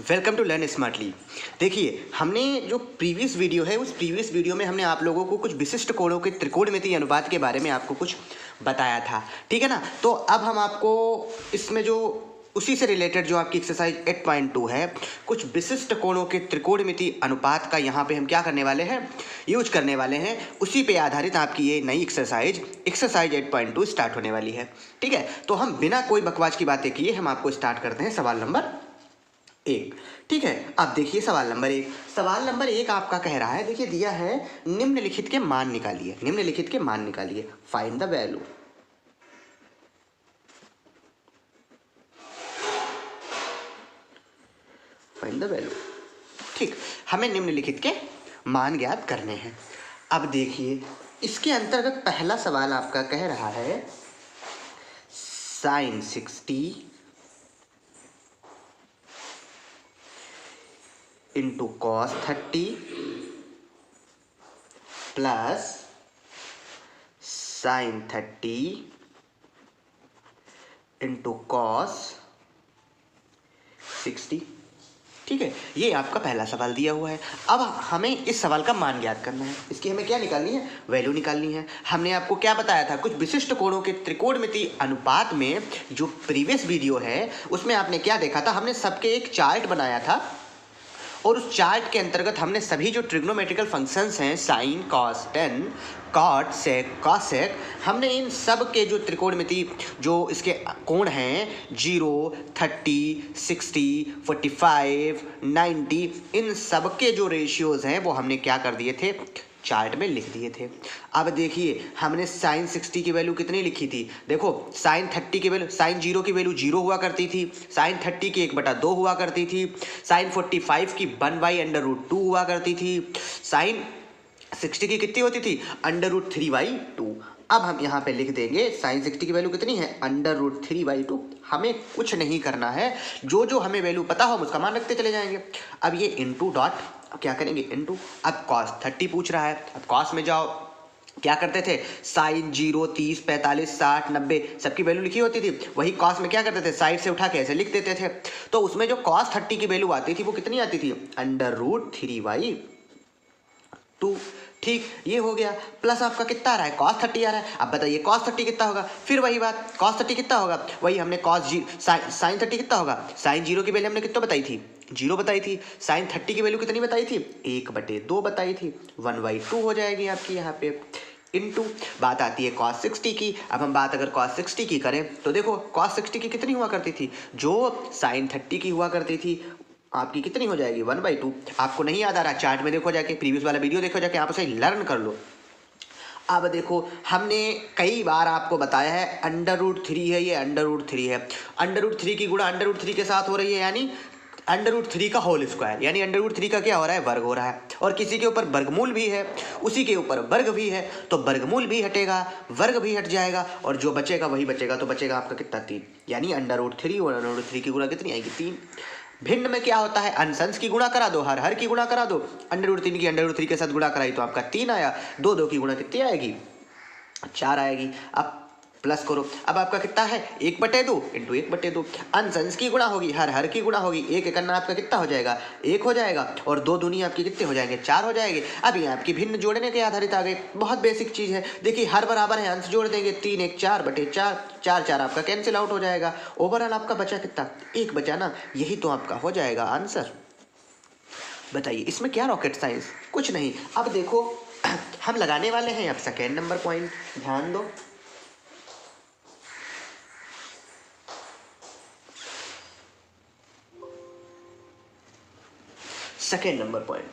Welcome to learn smartly. देखिए, हमने जो प्रीवियस वीडियो है उस प्रीवियस वीडियो में हमने आप लोगों को कुछ विशिष्ट कोणों के त्रिकोणमितीय अनुपात के बारे में आपको कुछ बताया था, ठीक है ना। तो अब हम आपको इसमें जो उसी से रिलेटेड जो आपकी एक्सरसाइज 8.2 है, कुछ विशिष्ट कोणों के त्रिकोणमितीय अनुपात का यहाँ पे हम क्या करने वाले हैं, यूज करने वाले हैं। उसी पे आधारित आपकी ये नई एक्सरसाइज 8.2 स्टार्ट होने वाली है, ठीक है। तो हम बिना कोई बकवास की बातें किए हम आपको स्टार्ट करते हैं सवाल नंबर 1, ठीक है। अब देखिए सवाल नंबर एक आपका कह रहा है, देखिए दिया है निम्नलिखित के मान निकालिए, निम्नलिखित के मान निकालिए, find the value. Find the value, ठीक। हमें निम्नलिखित के मान ज्ञात करने हैं। अब देखिए इसके अंतर्गत पहला सवाल आपका कह रहा है sine 60 into cos 30 plus sine 30 into cos 60, ठीक है। ये आपका पहला सवाल दिया हुआ है। अब हमें इस सवाल का मान ज्ञात करना है, इसकी हमें क्या निकालनी है, वैल्यू निकालनी है। हमने आपको क्या बताया था, कुछ विशिष्ट कोणों के त्रिकोणमितीय अनुपात में जो प्रीवियस वीडियो है उसमें आपने क्या देखा था, हमने सबके एक चार्ट बनाया था और उस चार्ट के अंतर्गत हमने सभी जो ट्रिग्नोमेट्रिकल फंक्शंस हैं, साइन, कॉस, टेन, कॉट, सेक, कॉसेक, हमने इन सब के जो त्रिकोणमितीय जो इसके कोण हैं 0, 30, 60, 45, 90, इन सब के जो रेशियोज हैं वो हमने क्या कर दिए थे, चार्ट में लिख दिए थे। अब देखिए हमने साइन 60 की वैल्यू कितनी लिखी थी, देखो साइन 30 की वैल्यू, साइन 0 की वैल्यू 0 हुआ करती थी, साइन 30 की 1/2 हुआ करती थी, साइन 45 की 1/√2 हुआ करती थी, साइन 60 की कितनी होती थी, √3/2। अब हम यहाँ पे लिख देंगे साइन 60 की वैल्यू कितनी है, √3/2। हमें कुछ नहीं करना है, जो जो हमें वैल्यू पता हो हम उसका मान रखते चले जाएंगे। अब ये इंटू डॉट, अब क्या करेंगे इंटू, अब कॉस 30 पूछ रहा है, अब कॉस में जाओ, क्या करते थे, साइन 0, 30, 45, 60, 90 सबकी वैल्यू लिखी होती थी, वही कॉस में क्या करते थे, साइड से उठा के ऐसे लिख देते थे। तो उसमें जो कॉस 30 की वैल्यू आती थी वो कितनी आती थी, √3/2, ठीक। ये हो गया, प्लस आपका कितना आ रहा है, cos 30 आ रहा है। अब बताइए cos 30 कितना होगा, फिर वही बात, cos 30 कितना होगा, वही हमने साइन 30 कितना होगा, साइन 0 की वैल्यू हमने कितना बताई थी, 0 बताई थी, साइन 30 की वैल्यू कितनी बताई थी, 1/2 बताई थी, 1/2 हो जाएगी आपकी यहाँ पे। इनटू बात आती है cos 60 की। अब हम बात अगर cos 60 की करें तो देखो cos 60 की कितनी हुआ करती थी, जो साइन 30 की हुआ करती थी आपकी कितनी हो जाएगी, 1/2। आपको नहीं याद आ रहा, चार्ट में देखो जाके, प्रीवियस वाला वीडियो देखो जाके, आप उसे लर्न कर लो। अब देखो हमने कई बार आपको बताया है √3 है, ये √3 है, √3 की गुणा √3 के साथ हो रही है, यानी √3 का होल स्क्वायर, यानी √3 का क्या हो रहा है, वर्ग हो रहा है। और किसी के ऊपर वर्गमूल भी है, उसी के ऊपर वर्ग भी है, तो वर्गमूल भी हटेगा, वर्ग भी हट जाएगा, और जो बचेगा वही बचेगा, तो बचेगा आपका कितना, 3, यानी √3 और √3 की गुणा कितनी आएगी, 3। भिन्न में क्या होता है, अंश की गुणा करा दो, हर की गुणा करा दो, √3 की √3 के साथ गुणा कराई तो आपका 3 आया, 2 की गुणा कितनी आएगी, 4 आएगी। अब प्लस करो, अब आपका कितना है, 1/2 इंटू 1/2, अंश की गुणा होगी, हर की गुणा होगी, एक करना आपका कितना हो जाएगा, 1 हो जाएगा, और 2 दूनी आपकी कितने हो जाएंगे, 4 हो जाएंगे। अब ये आपकी भिन्न जोड़ने के आधारित आ गए, बहुत बेसिक चीज़ है। देखिए हर बराबर है, अंश जोड़ देंगे, 3 1 4/4, 4 आपका कैंसिल आउट हो जाएगा, ओवरऑल आपका बचा कितना, 1 बचा ना, यही तो आपका हो जाएगा आंसर। बताइए इसमें क्या रॉकेट साइंस, कुछ नहीं। अब देखो हम लगाने वाले हैं अब सेकेंड नंबर पॉइंट, ध्यान दो। सेकेंड नंबर पॉइंट,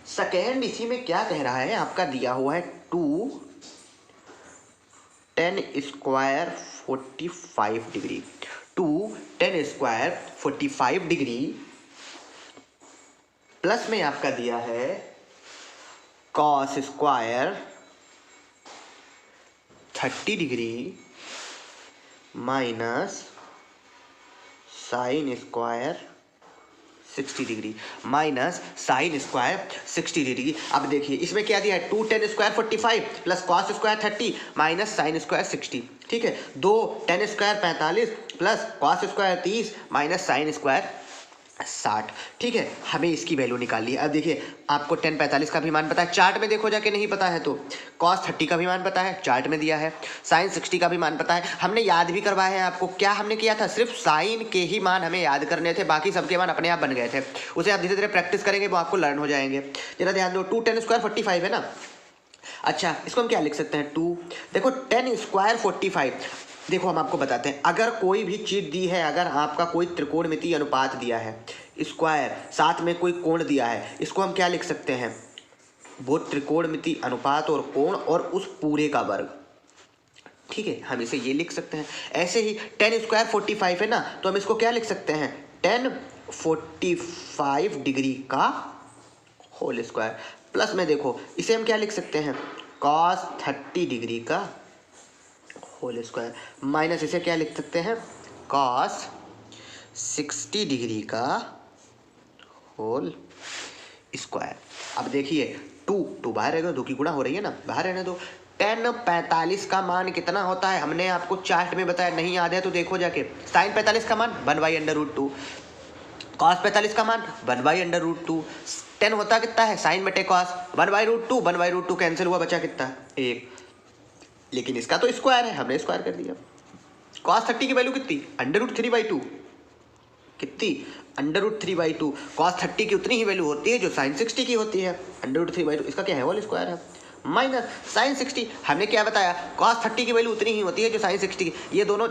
सेकेंड इसी में क्या कह रहा है, आपका दिया हुआ है 2 10 square 45 degree, 2 10 square 45 degree, plus में आपका दिया है cos square 30 degree minus sine square 60 degree, minus sine square 60 degree. अब देखिए इसमें क्या दिया है, 2 10 square 45 plus cos square 30 minus sine square 60, ठीक है। 2 10 square 45 plus cos square 30 minus sine square 60। ठीक है, हमें इसकी वैल्यू निकालनी है। अब देखिए आपको tan 45 का भी मान पता है, चार्ट में देखो जाके, नहीं पता है तो cos 30 का भी मान पता है, चार्ट में दिया है, sin 60 का भी मान पता है, हमने याद भी करवाया है आपको। क्या हमने किया था, सिर्फ साइन के ही मान हमें याद करने थे, बाकी सबके मान अपने आप बन गए थे। उसे आप धीरे धीरे प्रैक्टिस करेंगे, वो आपको लर्न हो जाएंगे। जरा ध्यान दो, 2 tan स्क्वायर 45 है ना। अच्छा, इसको हम क्या लिख सकते हैं, 2, देखो tan स्क्वायर 45। देखो हम आपको बताते हैं, अगर कोई भी चीज दी है, अगर आपका कोई त्रिकोणमितीय अनुपात दिया है, स्क्वायर, साथ में कोई कोण दिया है, इसको हम क्या लिख सकते हैं, वो त्रिकोणमितीय अनुपात और कोण और उस पूरे का वर्ग। ठीक है, हम इसे ये लिख सकते हैं। ऐसे ही tan स्क्वायर 45 है ना, तो हम इसको क्या लिख सकते हैं, tan 45 डिग्री का होल स्क्वायर। प्लस में देखो इसे हम क्या लिख सकते हैं, cos 30 डिग्री का होल स्क्वायर, माइनस इसे क्या लिख सकते हैं, cos 60 डिग्री का होल स्क्वायर। अब देखिए 2 बाहर रहेगा, 2 की गुणा हो रही है ना, बाहर रहने दो। tan 45 का मान कितना होता है, हमने आपको चार्ट में बताया, नहीं याद है तो देखो जाके। sin 45 का मान 1/√2, cos 45 का मान 1/√2, tan होता कितना है, sin बटे cos 1/√2, 1/√2 कैंसिल हुआ, बचा कितना, 1। लेकिन इसका तो स्क्वायर है, हमने स्क्वायर कर दिया। cos 30 की वैल्यू कितनी, √3/2, कितनी, √3/2। cos 30 की उतनी ही वैल्यू होती है जो sin 60 की होती है, √3/2। इसका क्या है, होल स्क्वायर है। माइनस sin 60, हमने क्या बताया, cos 30 की वैल्यू उतनी ही होती है जो sin 60 की। ये दोनों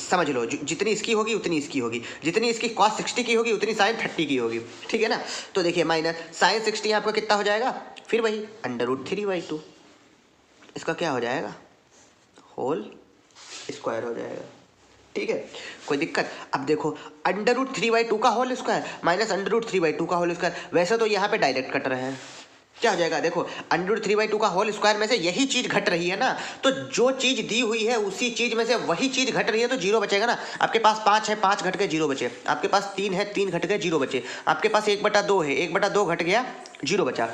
समझ लो, जितनी इसकी होगी उतनी इसकी होगी, जितनी इसकी cos 60 की होगी उतनी sin 30 की होगी। ठीक है ना, तो देखिए माइनस sin 60 आपका कितना हो जाएगा, फिर वही √3/2, इसका क्या हो जाएगा, होल स्क्वायर हो जाएगा। ठीक है, कोई दिक्कत। अब देखो √3/2 का होल स्क्वायर माइनस √3/2 का होल स्क्वायर, वैसे तो यहाँ पे डायरेक्ट कट रहे हैं, क्या हो जाएगा, देखो √3/2 का होल स्क्वायर में से यही चीज घट रही है ना, तो जो चीज दी हुई है उसी चीज में से वही चीज घट रही है, तो 0 बचेगा ना। आपके पास 5 है, 5 घट गए 0 बचे, आपके पास 3 है, 3 घट गए 0 बचे, आपके पास 1/2 है, 1/2 घट गया 0 बचा।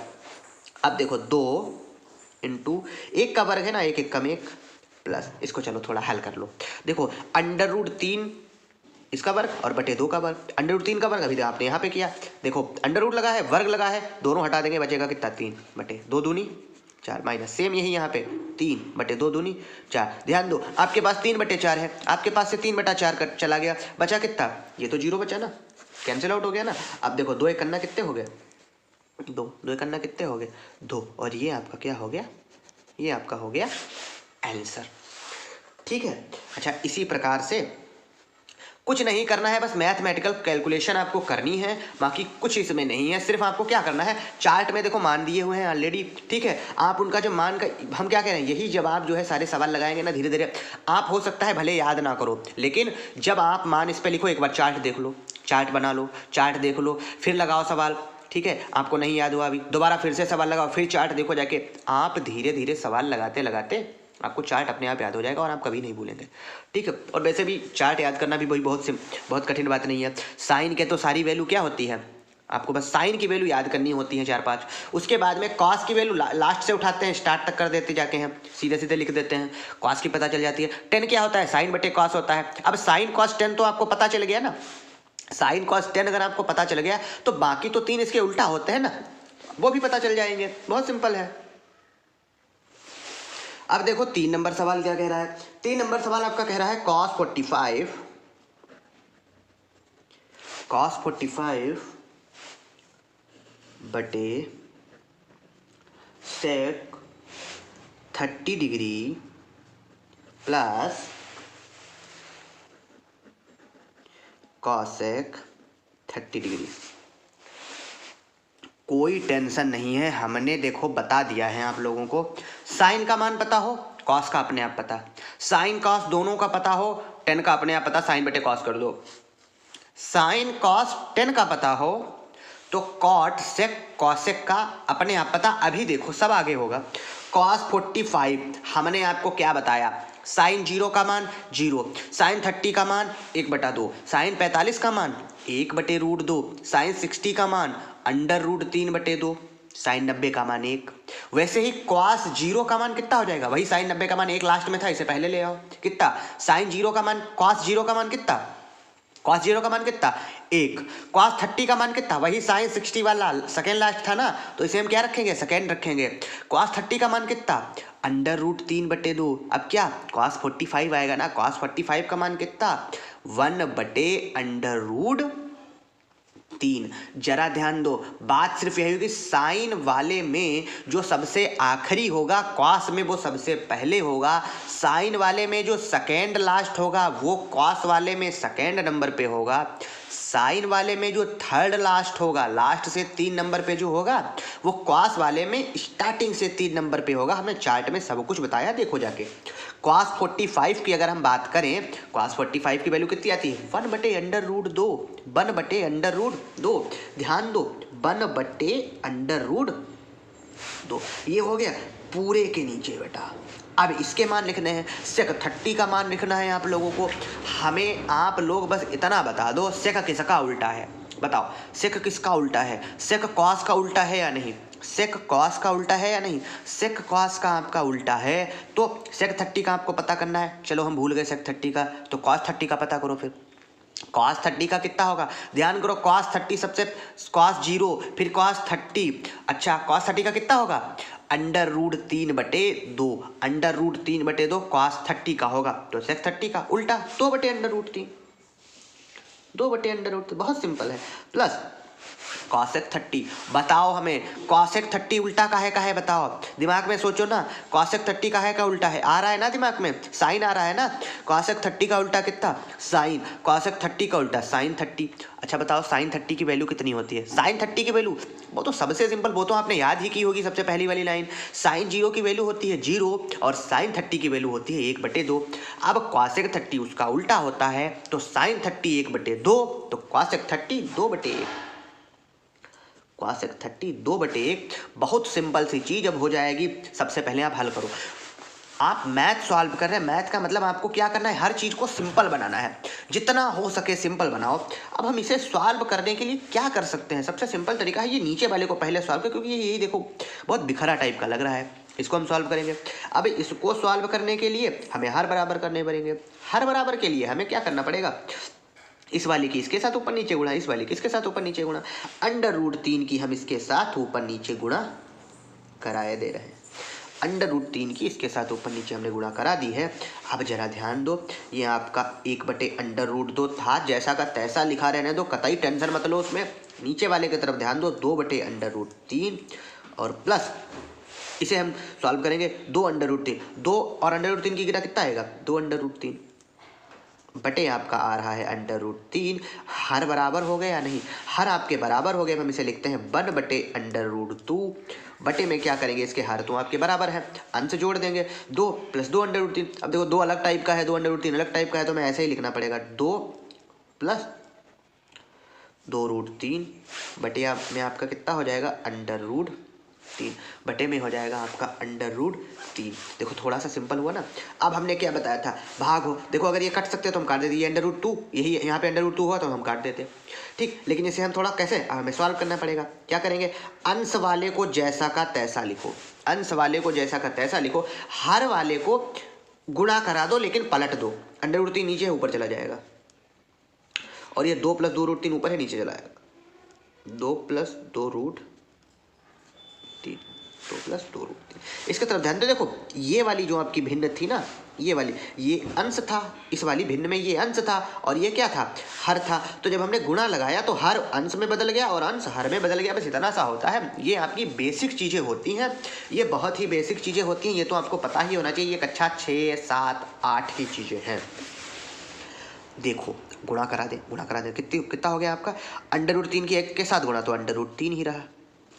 अब देखो 2 इंटू 1 का वर्ग है ना, 1 1 कम 1 प्लस, इसको चलो थोड़ा हल कर लो। देखो √3 इसका वर्ग और बटे 2 का वर्ग, √3 का वर्ग अभी आपने यहाँ पे किया, देखो अंडर लगा है, वर्ग लगा है, दोनों हटा देंगे, बचेगा कितना, 3 बटे 2 दूनी 4, माइनस सेम यही यहाँ पे 3 बटे 2 दूनी 4। ध्यान दो आपके पास 3 बटे 4 है, आपके पास से 3/4 कर चला गया, बचा कितना, ये तो 0 बचा ना, कैंसिल आउट हो गया ना। अब देखो 2 1 कितने हो गए, 2 1 कितने हो गए, 2, और ये आपका क्या हो गया, ये आपका हो गया आंसर। ठीक है, अच्छा इसी प्रकार से कुछ नहीं करना है, बस मैथमेटिकल कैलकुलेशन आपको करनी है, बाकी कुछ इसमें नहीं है। सिर्फ आपको क्या करना है, चार्ट में देखो मान दिए हुए हैं ऑलरेडी। ठीक है, आप उनका जो मान का, हम क्या कह रहे हैं, यही जवाब जो है सारे सवाल लगाएंगे ना धीरे धीरे, आप हो सकता है भले याद ना करो, लेकिन जब आप मान इस पर लिखो, एक बार चार्ट देख लो, चार्ट बना लो, चार्ट देख लो, फिर लगाओ सवाल। ठीक है, आपको नहीं याद हुआ अभी, दोबारा फिर से सवाल लगाओ, फिर चार्ट देखो जाके, आप धीरे धीरे सवाल लगाते लगाते आपको चार्ट अपने आप याद हो जाएगा और आप कभी नहीं भूलेंगे। ठीक है, और वैसे भी चार्ट याद करना भी वही बहुत कठिन बात नहीं है। साइन के तो सारी वैल्यू क्या होती है, आपको बस साइन की वैल्यू याद करनी होती है 4-5, उसके बाद में कॉस की वैल्यू लास्ट से उठाते हैं, स्टार्ट तक कर देते जाके हैं, सीधे सीधे लिख देते हैं, कॉस की पता चल जाती है। टेन क्या होता है, साइन बटे कॉस होता है। अब साइन कॉस टेन तो आपको पता चल गया ना, साइन कॉस टेन अगर आपको पता चल गया तो बाकी तो 3 इसके उल्टा होते हैं ना, वो भी पता चल जाएंगे, बहुत सिंपल है। अब देखो 3 नंबर सवाल क्या कह रहा है, 3 नंबर सवाल आपका कह रहा है cos 45 बटे sec 30 degree plus cosec 30 degree. कोई टेंशन नहीं है, हमने देखो बता दिया है आप लोगों को, साइन का मान पता हो, कॉस का अपने आप पता, साइन कॉस दोनों का पता हो, टेन का अपने आप पता, साइन बटे कॉस कर दो। साइन कॉस टेन का पता हो तो कॉट सेक कॉसेक का अपने आप पता। अभी देखो सब आगे होगा। cos 45 हमने आपको क्या बताया, साइन 0 का मान 0, साइन 30 का मान 1/2, साइन 45 का मान 1/√2, साइन 60 का मान √3/2, साइन 90 का मान 1। वैसे ही cos 0 का मान कितना हो जाएगा, वही साइन 90 का मान 1 लास्ट में था, इसे पहले ले आओ, कितना, साइन 0 का मान, cos 0 का मान कितना कॉस 0 का मान कितना 1, कॉस 30 का मान कितना वही साइन 60 वाला सेकेंड लास्ट था ना, तो इसे हम क्या रखेंगे सेकेंड रखेंगे। कॉस 30 का मान कितना √3/2। अब क्या कॉस 45 आएगा ना, कॉस 45 का मान कितना 1/√3। जरा ध्यान दो, बात सिर्फ यही होगी साइन वाले में जो सबसे आखिरी होगा कॉस में वो सबसे पहले होगा, साइन वाले में जो सेकेंड लास्ट होगा वो कॉस वाले में सेकेंड नंबर पे होगा, साइन वाले में जो थर्ड लास्ट होगा लास्ट से 3 नंबर पे जो होगा वो कॉस वाले में स्टार्टिंग से 3 नंबर पे होगा। हमने चार्ट में सब कुछ बताया, देखो जाके। कॉस 45 की अगर हम बात करें, कॉस 45 की वैल्यू कितनी आती है 1/√2, 1/√2। ध्यान दो 1/√2, ये हो गया पूरे के नीचे बेटा। अब इसके मान लिखने हैं, सेक 30 का मान लिखना है आप लोगों को। हमें आप लोग बस इतना बता दो सेक किसका उल्टा है, बताओ सेक किसका उल्टा है, सेक कॉस का उल्टा है या नहीं, सेक कॉस का उल्टा है या नहीं, सेक कॉस का आपका उल्टा है। तो सेक 30 का आपको पता करना है, चलो हम भूल गए सेक 30 का, तो कॉस 30 का पता करो फिर। कॉस 30 का कितना होगा, ध्यान करो कॉस 30 सबसे कॉस 0 फिर कॉस 30। अच्छा कॉस 30 का कितना होगा √3/2, √3/2 कॉस 30 का होगा, तो सेक 30 का उल्टा 2/√3, 2/√3। बहुत सिंपल है। प्लस कॉसेक 30, बताओ हमें कॉसेक 30 उल्टा का है बताओ, दिमाग में सोचो ना, कॉसेक 30 का उल्टा है, आ रहा है ना दिमाग में, साइन आ रहा है ना। कॉसेक 30 का उल्टा कितना साइन, कॉसेक 30 का उल्टा साइन 30। अच्छा बताओ साइन 30 की वैल्यू कितनी होती है, साइन 30 की वैल्यू वो तो सबसे सिंपल, वो तो आपने याद ही की होगी, सबसे पहली वाली लाइन। साइन 0 की वैल्यू होती है 0 और साइन 30 की वैल्यू होती है 1/2। अब कॉसेक 30 उसका उल्टा होता है, तो साइन 30 1/2, तो कॉसेक 30 2/1, कॉसेक 30 2/1। बहुत सिंपल सी चीज अब हो जाएगी। सबसे पहले आप हल करो, आप मैथ सॉल्व कर रहे हैं, मैथ का मतलब आपको क्या करना है, हर चीज को सिंपल बनाना है, जितना हो सके सिंपल बनाओ। अब हम इसे सॉल्व करने के लिए क्या कर सकते हैं, सबसे सिंपल तरीका है ये नीचे वाले को पहले सॉल्व कर, क्योंकि यही देखो बहुत बिखरा टाइप का लग रहा है, इसको हम सॉल्व करेंगे। अब इसको सॉल्व करने के लिए हमें हर बराबर करने पड़ेंगे, हर बराबर के लिए हमें क्या करना पड़ेगा, इस वाले की इसके साथ ऊपर नीचे गुणा, इस वाले की इसके साथ ऊपर नीचे गुणा, √3 की हम इसके साथ ऊपर नीचे गुणा कराए दे रहे हैं, √3 की इसके साथ ऊपर नीचे हमने गुणा करा दी है। अब जरा ध्यान दो, ये आपका 1/√2 था, जैसा का तैसा लिखा रहने दो, कतई टेंशन मत लो उसमें। नीचे वाले की तरफ ध्यान दो, 2/√3 और प्लस इसे हम सॉल्व करेंगे 2/√3, 2 और √3 की गिरा कितना आएगा 2/√3 बटे आपका आ रहा है √3। हर बराबर हो गए या नहीं, हर आपके बराबर हो गए, हम इसे लिखते हैं 1/√2। बटे में क्या करेंगे, इसके हर तो आपके बराबर है, अंश जोड़ देंगे 2 + 2/√3। अब देखो 2 अलग टाइप का है, 2/√3 अलग टाइप का है, तो मैं ऐसे ही लिखना पड़ेगा 2 + 2√3 बटे में आपका कितना हो जाएगा √3 बटे में हो जाएगा आपका √3। देखो थोड़ा सा सिंपल हुआ ना। अब हमने क्या बताया था, भाग हो, देखो अगर ये कट सकते तो हम काट देते, ये √2 यही यहाँ पे √2 हुआ तो हम काट देते, ठीक। लेकिन इसे हम थोड़ा कैसे हमें सॉल्व करना पड़ेगा, क्या करेंगे, अंश वाले को जैसा का तैसा लिखो, अंश वाले को जैसा का तैसा लिखो, हर वाले को गुणा करा दो लेकिन पलट दो, √3 नीचे ऊपर चला जाएगा और ये 2 + 2√3 ऊपर है नीचे चला जाएगा, 2 + 2√3, 2 + 2√3। इसके तरफ ध्यान दो, देखो ये वाली जो आपकी भिन्न थी ना, ये वाली ये अंश था, इस वाली भिन्न में ये अंश था और ये क्या था हर था। तो जब हमने गुणा लगाया तो हर अंश में बदल गया और अंश हर में बदल गया, बस इतना सा होता है। ये आपकी बेसिक चीज़ें होती हैं, ये बहुत ही बेसिक चीज़ें होती हैं, ये तो आपको पता ही होना चाहिए। ये कक्षा 6, 7, 8 की चीज़ें हैं। देखो गुणा करा दे कितना हो गया आपका, √3 की 1 के साथ गुणा तो √3 ही रहा,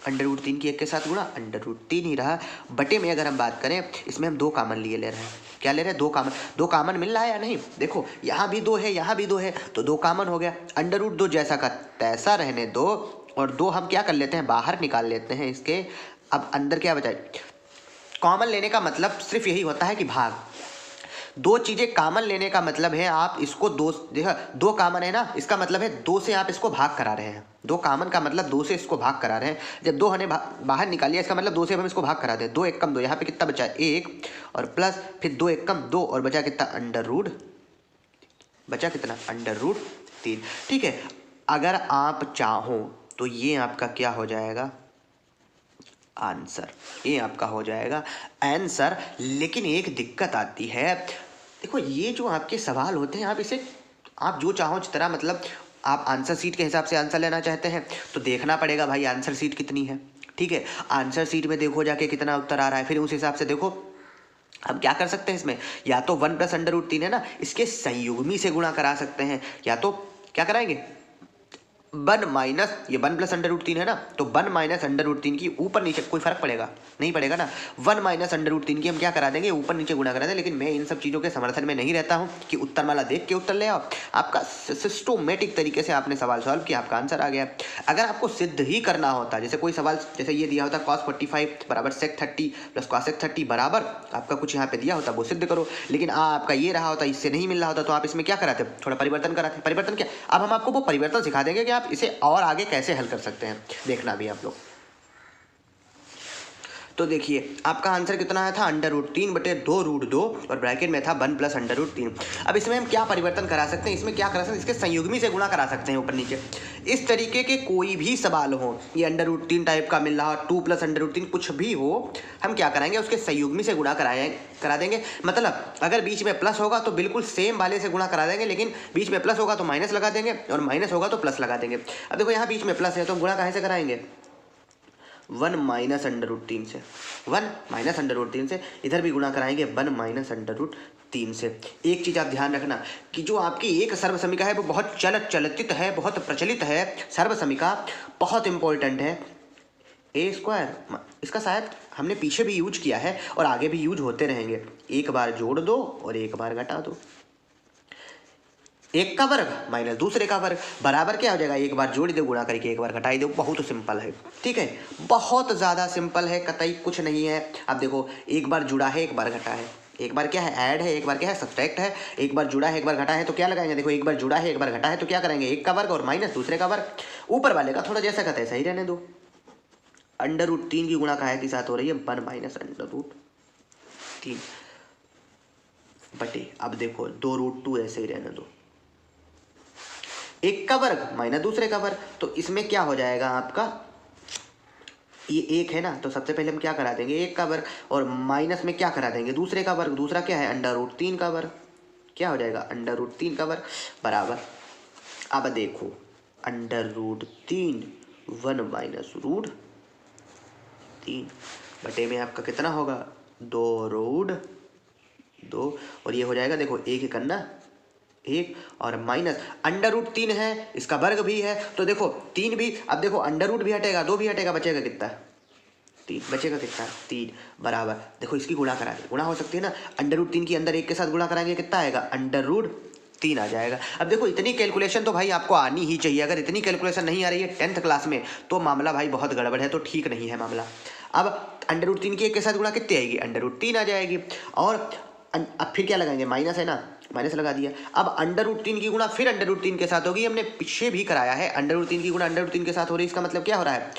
√3 की 1 के साथ गुणा √3 ही रहा। बटे में अगर हम बात करें, इसमें हम 2 कॉमन ले रहे हैं, क्या ले रहे हैं 2 कॉमन मिल रहा है या नहीं, देखो यहाँ भी 2 है यहाँ भी 2 है तो 2 कॉमन हो गया, √2 जैसा का तैसा रहने दो और 2 हम क्या कर लेते हैं बाहर निकाल लेते हैं इसके। अब अंदर क्या बचाए, कॉमन लेने का मतलब सिर्फ यही होता है कि भाग, 2 चीज़ें कॉमन लेने का मतलब है आप इसको 2, देखो 2 कॉमन है ना, इसका मतलब है 2 से आप इसको भाग करा रहे हैं, 2 कॉमन का मतलब 2 से इसको भाग करा रहे हैं। जब 2 हमने बाहर निकाल लिया इसका मतलब 2 से हम इसको भाग करा दें, 2 1 कम 2, यहाँ पे कितना बचा 1 और प्लस फिर 2 1 कम 2 और बचा कितना √, बचा कितना 3। ठीक है, अगर आप चाहो तो ये आपका क्या हो जाएगा आंसर, ये आपका हो जाएगा आंसर। लेकिन एक दिक्कत आती है, देखो ये जो आपके सवाल होते हैं, आप इसे आप जो चाहो जिस तरह, मतलब आप आंसर सीट के हिसाब से आंसर लेना चाहते हैं तो देखना पड़ेगा भाई आंसर सीट कितनी है। ठीक है, आंसर सीट में देखो जाके कितना उत्तर आ रहा है, फिर उस हिसाब से देखो। हम क्या कर सकते हैं इसमें, या तो 1 + √3 है ना, इसके संयुग्मी से गुणा करा सकते हैं, या तो क्या कराएंगे 1 माइनस ये 1 + √3 है ना, तो 1 माइनस √3 की ऊपर नीचे कोई फर्क पड़ेगा नहीं पड़ेगा ना। 1 माइनस √3 की हम क्या करा देंगे ऊपर नीचे गुणा करा देंगे। लेकिन मैं इन सब चीज़ों के समर्थन में नहीं रहता हूँ कि उत्तर माला देख के उत्तर ले आओ। आपका सिस्टोमेटिक तरीके से आपने सवाल सॉल्व किया, आपका आंसर आ गया। अगर आपको सिद्ध ही करना होता, जैसे कोई सवाल जैसे ये दिया होता cos 45 बराबर sec 30 प्लस cos 30 बराबर आपका कुछ यहाँ पे दिया होता, वो सिद्ध करो। लेकिन आपका ये रहा होता, इससे नहीं मिल रहा होता, तो आप इसमें क्या कराते, थोड़ा परिवर्तन कराते। परिवर्तन क्या, अब हम आपको वो परिवर्तन सिखा देंगे कि आप इसे और आगे कैसे हल कर सकते हैं, देखना भी आप लोग। तो देखिए आपका आंसर कितना आया था √3/2√2 और ब्रैकेट में था 1 + √3। अब इसमें हम क्या परिवर्तन करा सकते हैं, इसमें क्या करा सकते हैं, इसके संयुग्मी से गुणा करा सकते हैं ऊपर नीचे। इस तरीके के कोई भी सवाल हो, ये √3 टाइप का मिल रहा, 2 + √3 कुछ भी हो, हम क्या कराएंगे उसके संयुग्मी से गुणा करा देंगे। मतलब अगर बीच में प्लस होगा तो बिल्कुल सेम वाले से गुणा करा देंगे, लेकिन बीच में प्लस होगा तो माइनस लगा देंगे और माइनस होगा तो प्लस लगा देंगे। अब देखो यहाँ बीच में प्लस है तो हम गुणा कहाँ से कराएंगे 1 माइनस √3 से, 1 माइनस √3 से। इधर भी गुणा कराएंगे 1 माइनस √3 से। एक चीज़ आप ध्यान रखना कि जो आपकी एक सर्वसमीका है वो बहुत चलित है, बहुत प्रचलित है। सर्वसमीका बहुत इंपॉर्टेंट है। a², इसका शायद हमने पीछे भी यूज किया है और आगे भी यूज होते रहेंगे। एक बार जोड़ दो और एक बार घटा दो, एक का वर्ग माइनस दूसरे का वर्ग बराबर क्या हो जाएगा, एक बार जोड़ दो गुणा करके एक बार घटाई दो। बहुत सिंपल है, ठीक है, बहुत ज़्यादा सिंपल है, कतई कुछ नहीं है। अब देखो एक बार जुड़ा है एक बार घटा है, एक बार क्या है ऐड है, एक बार क्या है सब्ट्रैक्ट है, एक बार जुड़ा है एक बार घटा है, तो क्या लगाएंगे, देखो एक बार जुड़ा है एक बार घटा है तो क्या करेंगे एक का वर्ग और माइनस दूसरे का वर्ग। ऊपर वाले का थोड़ा जैसा कहते हैं सही रहने दो। √3 की गुणा का है के साथ हो रही है 1 माइनस √3 बटे, अब देखो 2√2 ऐसे ही रहने दो, एक का वर्ग माइनस दूसरे का वर्ग। तो इसमें क्या हो जाएगा आपका, ये एक है ना, तो सबसे पहले हम क्या करा देंगे एक का वर्ग और माइनस में क्या करा देंगे दूसरे का वर्ग। दूसरा क्या है √3 का वर्ग, क्या हो जाएगा √3 का वर्ग बराबर। अब देखो √3 1 माइनस √3 बटे में आपका कितना होगा 2√2 और ये हो जाएगा देखो एक करना एक और माइनस √3 है, इसका वर्ग भी है तो देखो 3 भी, अब देखो अंडर भी हटेगा 2 भी हटेगा, बचेगा कितना 3, बचेगा कितना 3 बराबर। देखो इसकी गुणा करा दे, गुणा हो सकती है ना, √3 की अंदर एक के साथ गुणा कराएंगे कितना आएगा √3 आ जाएगा। अब देखो इतनी कैलकुलेशन तो भाई आपको आनी ही चाहिए। अगर इतनी कैलकुलेशन नहीं आ रही है 10th क्लास में तो मामला भाई बहुत गड़बड़ है, तो ठीक नहीं है मामला। अब √3 की एक के साथ गुणा कितनी आएगी √3 आ जाएगी और अब फिर क्या लगाएंगे माइनस है ना, माइनस लगा दिया। अब √3 की गुणा फिर √3 के साथ होगी, हमने पीछे भी कराया है √3 की गुणा √3 के साथ हो रही है। इसका मतलब क्या हो रहा है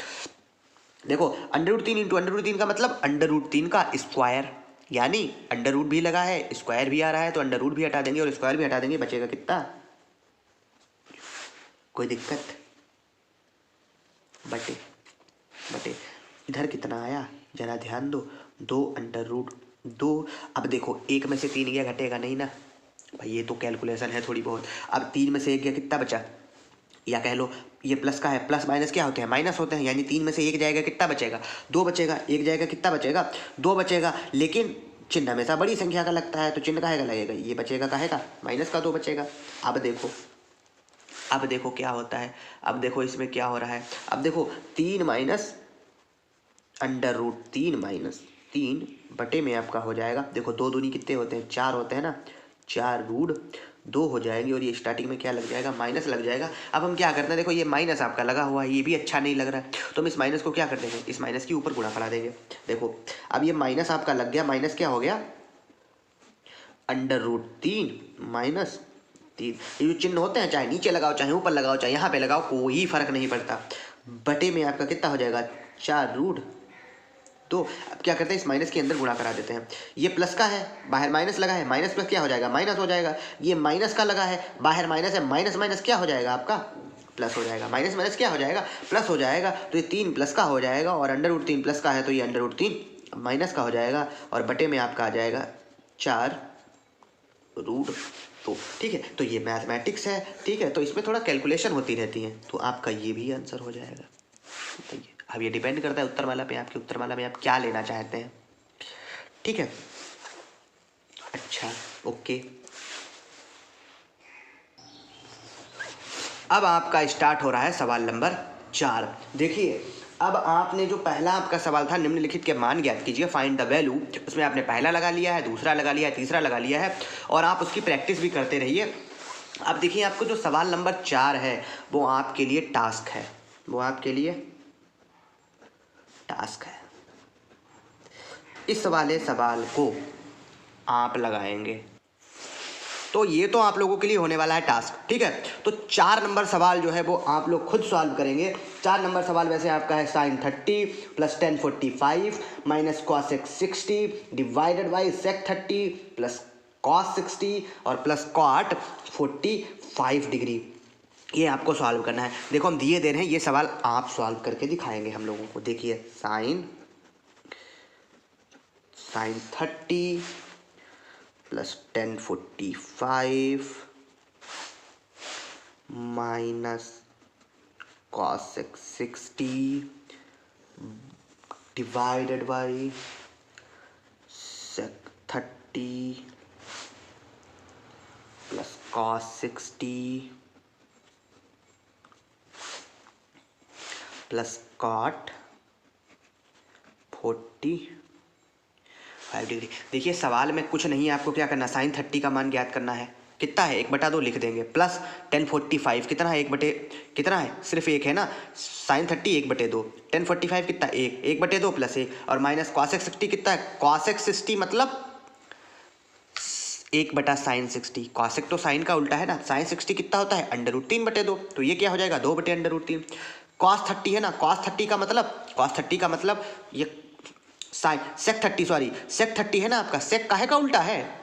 देखो √3 इंटू √3 का मतलब √3 का स्क्वायर, यानी अंडर भी लगा है स्क्वायर भी आ रहा है तो अंडर भी हटा देंगे और स्क्वायर भी हटा देंगे, बचेगा कितना, कोई दिक्कत बटे बटे इधर कितना आया जरा ध्यान दो 2 अब देखो एक में से 3 गया घटेगा नहीं ना भाई, ये तो कैलकुलेशन है थोड़ी बहुत। अब 3 में से 1 गया कितना बचा, या कह लो ये प्लस का है, प्लस माइनस क्या होते हैं माइनस होते हैं, यानी 3 में से 1 जाएगा कितना बचेगा 2 बचेगा, 1 जाएगा कितना बचेगा 2 बचेगा। लेकिन चिन्ह हमेशा बड़ी संख्या का लगता है तो चिन्ह काहे का लगेगा, ये बचेगा काहे का माइनस का 2 बचेगा। अब देखो क्या होता है, अब देखो इसमें क्या हो रहा है, अब देखो 3 माइनस √3 माइनस 3 बटे में आपका हो जाएगा, देखो 2 दूनी कितने होते हैं 4 होते हैं ना, 4√2 हो जाएंगे और ये स्टार्टिंग में क्या लग जाएगा माइनस लग जाएगा। अब हम क्या करते हैं, देखो ये माइनस आपका लगा हुआ है, ये भी अच्छा नहीं लग रहा है तो हम इस माइनस को क्या कर देंगे, इस माइनस के ऊपर गुणा करा देंगे। देखो अब ये माइनस आपका लग गया, माइनस क्या हो गया √3 माइनस 3। ये जो चिन्ह होते हैं चाहे नीचे लगाओ चाहे ऊपर लगाओ चाहे यहाँ पे लगाओ कोई फर्क नहीं पड़ता, बटे में आपका कितना हो जाएगा 4√2 तो अब क्या करते हैं, इस माइनस के अंदर गुणा करा देते हैं। ये प्लस का है, बाहर माइनस लगा है, माइनस प्लस क्या हो जाएगा, माइनस हो जाएगा। ये माइनस का लगा है, बाहर माइनस है, माइनस माइनस क्या हो जाएगा आपका, प्लस हो जाएगा। माइनस माइनस क्या हो जाएगा, प्लस हो जाएगा। तो ये 3 प्लस का हो जाएगा और अंडर रूट 3 प्लस का है तो ये अंडर रूट 3 माइनस का हो जाएगा और बटे में आपका आ जाएगा 4 रूट 2। ठीक है, तो ये मैथमेटिक्स है। ठीक है, तो इसमें थोड़ा कैलकुलेशन होती रहती है, तो आपका ये भी आंसर हो जाएगा। तो ये अब ये डिपेंड करता है उत्तरमाला पे, आपकी उत्तरमाला में आप क्या लेना चाहते हैं। ठीक है, अच्छा ओके। अब आपका स्टार्ट हो रहा है सवाल नंबर 4। देखिए, अब आपने जो पहला आपका सवाल था, निम्नलिखित के मान ज्ञात कीजिए, फाइंड द वैल्यू, उसमें आपने पहला लगा लिया है, दूसरा लगा लिया है, तीसरा लगा लिया है और आप उसकी प्रैक्टिस भी करते रहिए। अब देखिए, आपको जो सवाल नंबर 4 है वो आपके लिए टास्क है, वो आपके लिए टास्क है। इस वाले सवाल को आप लगाएंगे, तो ये तो आप लोगों के लिए होने वाला है टास्क। ठीक है, तो 4 नंबर सवाल जो है वो आप लोग खुद सॉल्व करेंगे। 4 नंबर सवाल वैसे आपका है sine 30 plus tan 45 minus cosec 60 divided by sec 30 plus cos 60 और प्लस कॉट 45 डिग्री। ये आपको सॉल्व करना है। देखो, हम दिए दे रहे हैं, ये सवाल आप सॉल्व करके दिखाएंगे हम लोगों को। देखिए, sine 30 plus tan 45 minus cosec 60 divided by sec 30 plus cos 60 plus cot 45 degree. देखिए, सवाल में कुछ नहीं है, आपको क्या करना, साइन 30 का मान ज्ञात करना है। कितना है, 1/2 लिख देंगे, प्लस टेन 45 कितना है, कितना है, सिर्फ 1 है ना, साइन 30 1/2, टेन 45 कितना, 1/2 प्लस 1 और माइनस कॉसेक 60 कितना है, कॉसेक 60 मतलब 1/साइन 60। कॉसेक तो साइन का उल्टा है ना, साइन 60 कितना होता है, अंडर रूट 3/2, तो ये क्या हो जाएगा, 2/√3। कॉस 30 है ना, कॉस 30 का मतलब ये साइन सेक 30, सॉरी सेक 30 है ना आपका, सेक काहे का उल्टा है,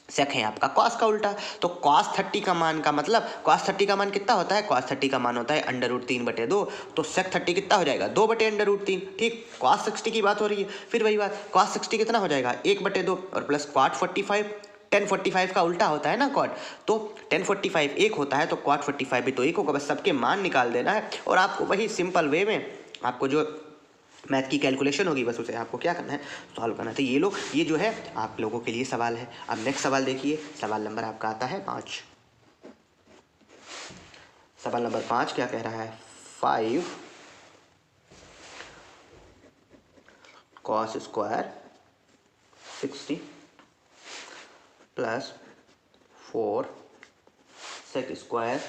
सेक है आपका कॉस का उल्टा। तो कॉस 30 का मान का मतलब, कॉस 30 का मान कितना होता है, कॉस 30 का मान होता है अंडर रूट 3/2, तो सेक 30 कितना हो जाएगा, 2/√3। ठीक, कॉस 60 की बात हो रही है, फिर वही बात, कॉस 60 कितना हो जाएगा, 1/2 और प्लस कॉट 45, टेन 45 का उल्टा होता है ना कॉट, तो टेन 45 1 होता है, तो कॉट 45 भी तो 1 होगा। बस सबके मान निकाल देना है और आपको वही सिंपल वे में आपको जो मैथ की कैलकुलेशन होगी बस उसे आपको क्या करना है, सॉल्व करना है। तो ये जो है आप लोगों के लिए सवाल है। अब नेक्स्ट सवाल देखिए, सवाल नंबर आपका आता है 5। सवाल नंबर 5 क्या कह रहा है, 5 cos square 60 plus 4 sec square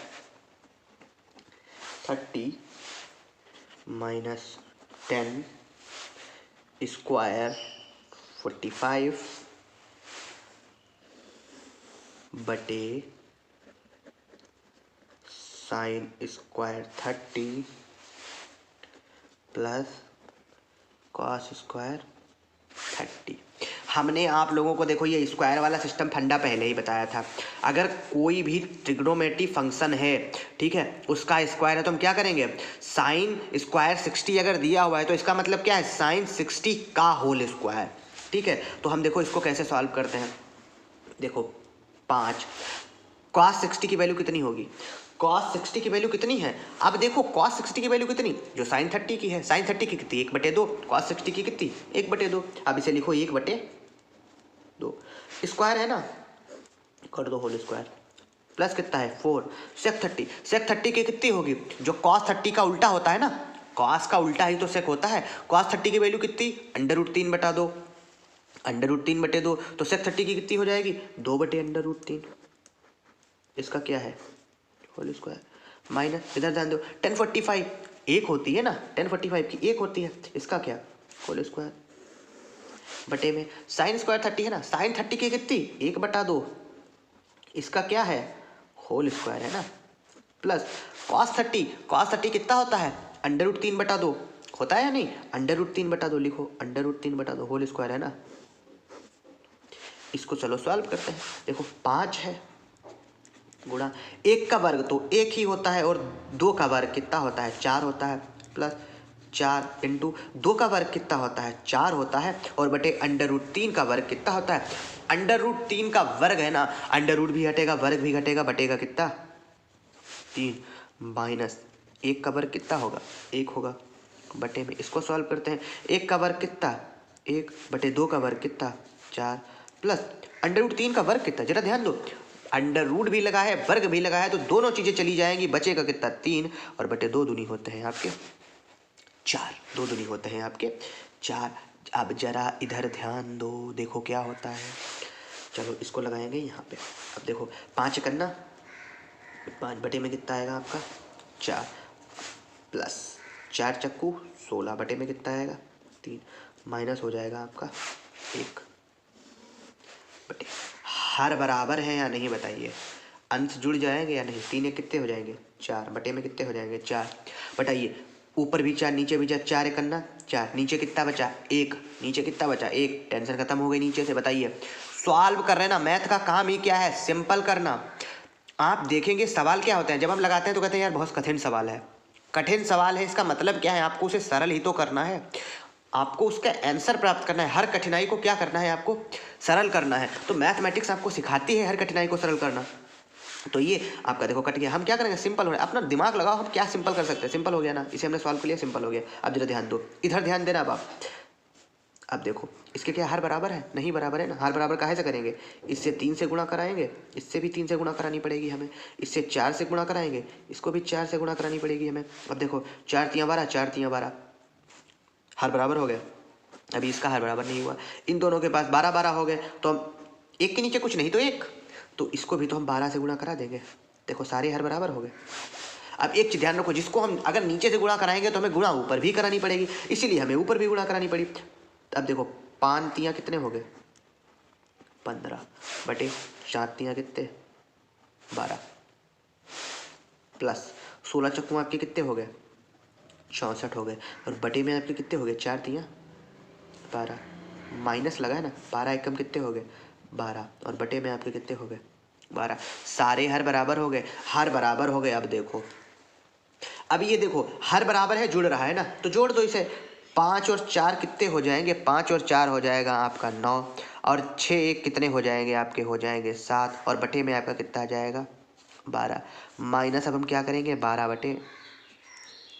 30 minus 10 square 45 बटे sine square 30 plus cos square 30। हमने आप लोगों को देखो ये स्क्वायर वाला सिस्टम फंडा पहले ही बताया था। अगर कोई भी ट्रिग्नोमेट्री फंक्शन है, ठीक है, उसका स्क्वायर है तो हम क्या करेंगे, साइन स्क्वायर 60 अगर दिया हुआ है तो इसका मतलब क्या है, साइन 60 का होल स्क्वायर। ठीक है, तो हम देखो इसको कैसे सॉल्व करते हैं। देखो 5 कॉस 60 की वैल्यू कितनी होगी, कॉस 60 की वैल्यू कितनी है, अब देखो कॉस 60 की वैल्यू कितनी, जो साइन 30 की है, साइन 30 की कितनी 1/2, कॉस 60 की कितनी 1/2। अब इसे लिखो 1/2, स्क्वायर है ना, कर दो होल स्क्वायर, प्लस कितना है 4 सेक 30 की कितनी होगी, जो कॉस 30 का उल्टा होता है ना, कॉस का उल्टा ही तो सेक होता है। कॉस 30 की वैल्यू कितनी, √3/2, √3/2, तो सेक 30 की कितनी हो जाएगी 2/√3। इसका क्या है होल स्क्वायर माइनस, इधर ध्यान दो, 1045 1 होती है ना, 1045 की 1 होती है, इसका क्या होल स्क्वायर बटे में साइन स्क्वायर 30 है ना, साइन 30 की कितनी 1/2, इसका क्या है होल स्क्वायर है ना, प्लस कॉस 30 कितना होता है √3/2, होता है या नहीं? √3/2 लिखो, √3/2 होल स्क्वायर है ना। इसको चलो सॉल्व करते हैं। देखो 5 है गुणा 1 का वर्ग तो 1 ही होता है, और 2 का वर्ग कितना होता है? 4 होता है, प्लस 4 इंटू 2 का वर्ग कितना होता है? 4 होता है, और बटे √3 का वर्ग कितना होता है? √3 का वर्ग है ना, अंडर रूट भी घटेगा, वर्ग भी घटेगा, बटेगा कितना? 3 माइनस 1 का वर्ग कितना होगा? 1 होगा, बटे में इसको सॉल्व करते हैं। 1 का वर्ग कितना? 1 बटे 2 का वर्ग कितना? 4 प्लस √3 का वर्ग कितना? जरा ध्यान दो, अंडर रूट भी लगा है, वर्ग भी लगा है, तो दोनों चीजें चली जाएंगी, बचेगा कितना? 3, और बटे 2 दूनी होते हैं आपके 4, 2 दूनी होते हैं आपके 4। अब जरा इधर ध्यान दो, देखो क्या होता है। चलो इसको लगाएंगे यहाँ पे। अब देखो 5 करना, 5 बटे में कितना आएगा आपका? 4 प्लस 4 चक्कू 16 बटे में कितना आएगा? 3 माइनस हो जाएगा आपका 1 बटे। हर बराबर है या नहीं बताइए? अंश जुड़ जाएंगे या नहीं? 3 एक कितने हो जाएंगे? 4 बटे में कितने हो जाएंगे? 4। बताइए, ऊपर भी 4 नीचे भी 4, 4 एक करना 4, नीचे कितना बचा? 1, नीचे कितना बचा? 1। टेंशन खत्म हो गई नीचे से। बताइए, सॉल्व कर रहे हैं ना, मैथ का काम ही क्या है? सिंपल करना। आप देखेंगे सवाल क्या होते हैं, जब हम लगाते हैं तो कहते हैं यार बहुत कठिन सवाल है। कठिन सवाल है, इसका मतलब क्या है? आपको उसे सरल ही तो करना है, आपको उसका आंसर प्राप्त करना है। हर कठिनाई को क्या करना है? आपको सरल करना है। तो मैथमेटिक्स आपको सिखाती है हर कठिनाई को सरल करना। तो ये आपका देखो कट गया। हम क्या करेंगे? सिंपल हो रहा है, अपना दिमाग लगाओ, हम क्या सिंपल कर सकते हैं? सिंपल हो गया ना, इसे हमने सॉल्व कर लिया, सिंपल हो गया। अब जरा ध्यान दो, इधर ध्यान देना। अब देखो इसके क्या हर बराबर है? नहीं बराबर है ना। हर बराबर काहे से करेंगे? इससे 3 से गुणा कराएंगे, इससे भी 3 से गुणा करानी पड़ेगी हमें, इससे 4 से गुणा कराएंगे, इसको भी 4 से गुणा करानी पड़ेगी हमें। अब देखो 4 तियाँ 12, 4 तियाँ 12, हर बराबर हो गए। अभी इसका हर बराबर नहीं हुआ, इन दोनों के पास 12 12 हो गए, तो हम एक के नीचे कुछ नहीं तो एक, तो इसको भी तो हम 12 से गुणा करा देंगे। देखो सारे हर बराबर हो गए। अब एक चीज ध्यान रखो, जिसको हम अगर नीचे से गुणा कराएंगे तो हमें गुणा ऊपर भी करानी पड़ेगी, इसीलिए हमें ऊपर भी गुणा करानी पड़ी। अब देखो 5 तियाँ कितने हो गए? 15 बटे 4 तियाँ कितने? 12 प्लस 16 चक्कू आपके कितने हो गए? 64 हो गए, और बटे में आपके कितने हो गए? 4 तियाँ 12, माइनस लगा है ना, 12 एकम कितने हो गए? 12, और बटे में आपके कितने हो गए? 12। सारे हर बराबर हो गए, हर बराबर हो गए। अब देखो, अब ये देखो हर बराबर है, जुड़ रहा है ना, तो जोड़ दो इसे। 5 और 4 कितने हो जाएंगे? 5 और 4 हो जाएगा आपका 9, और 6 एक कितने हो जाएंगे आपके? हो जाएंगे 7, और बटे में आपका कितना आ जाएगा? 12 माइनस। अब हम क्या करेंगे? 12 बटे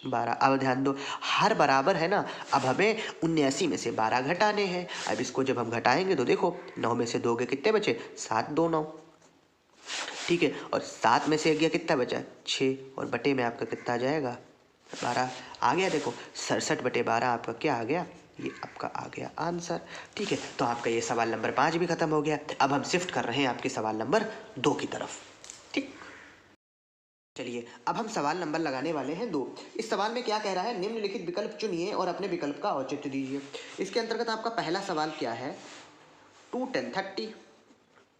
12। अब ध्यान दो, हर बराबर है ना, अब हमें 79 में से 12 घटाने हैं। अब इसको जब हम घटाएंगे तो देखो 9 में से 2 के कितने बचे? 7 2 9, ठीक है, और 7 में से गया कितना बचा? 6, और बटे में आपका कितना आ जाएगा? 12 आ गया। देखो 67 बटे 12 आपका क्या आ गया? ये आपका आ गया आंसर। ठीक है, तो आपका ये सवाल नंबर 5 भी खत्म हो गया। अब हम शिफ्ट कर रहे हैं आपके सवाल नंबर 2 की तरफ। ठीक, चलिए अब हम सवाल नंबर लगाने वाले हैं 2। इस सवाल में क्या कह रहा है? निम्नलिखित विकल्प चुनिए और अपने विकल्प का औचित्य दीजिए। इसके अंतर्गत आपका पहला सवाल क्या है? 2 10 30,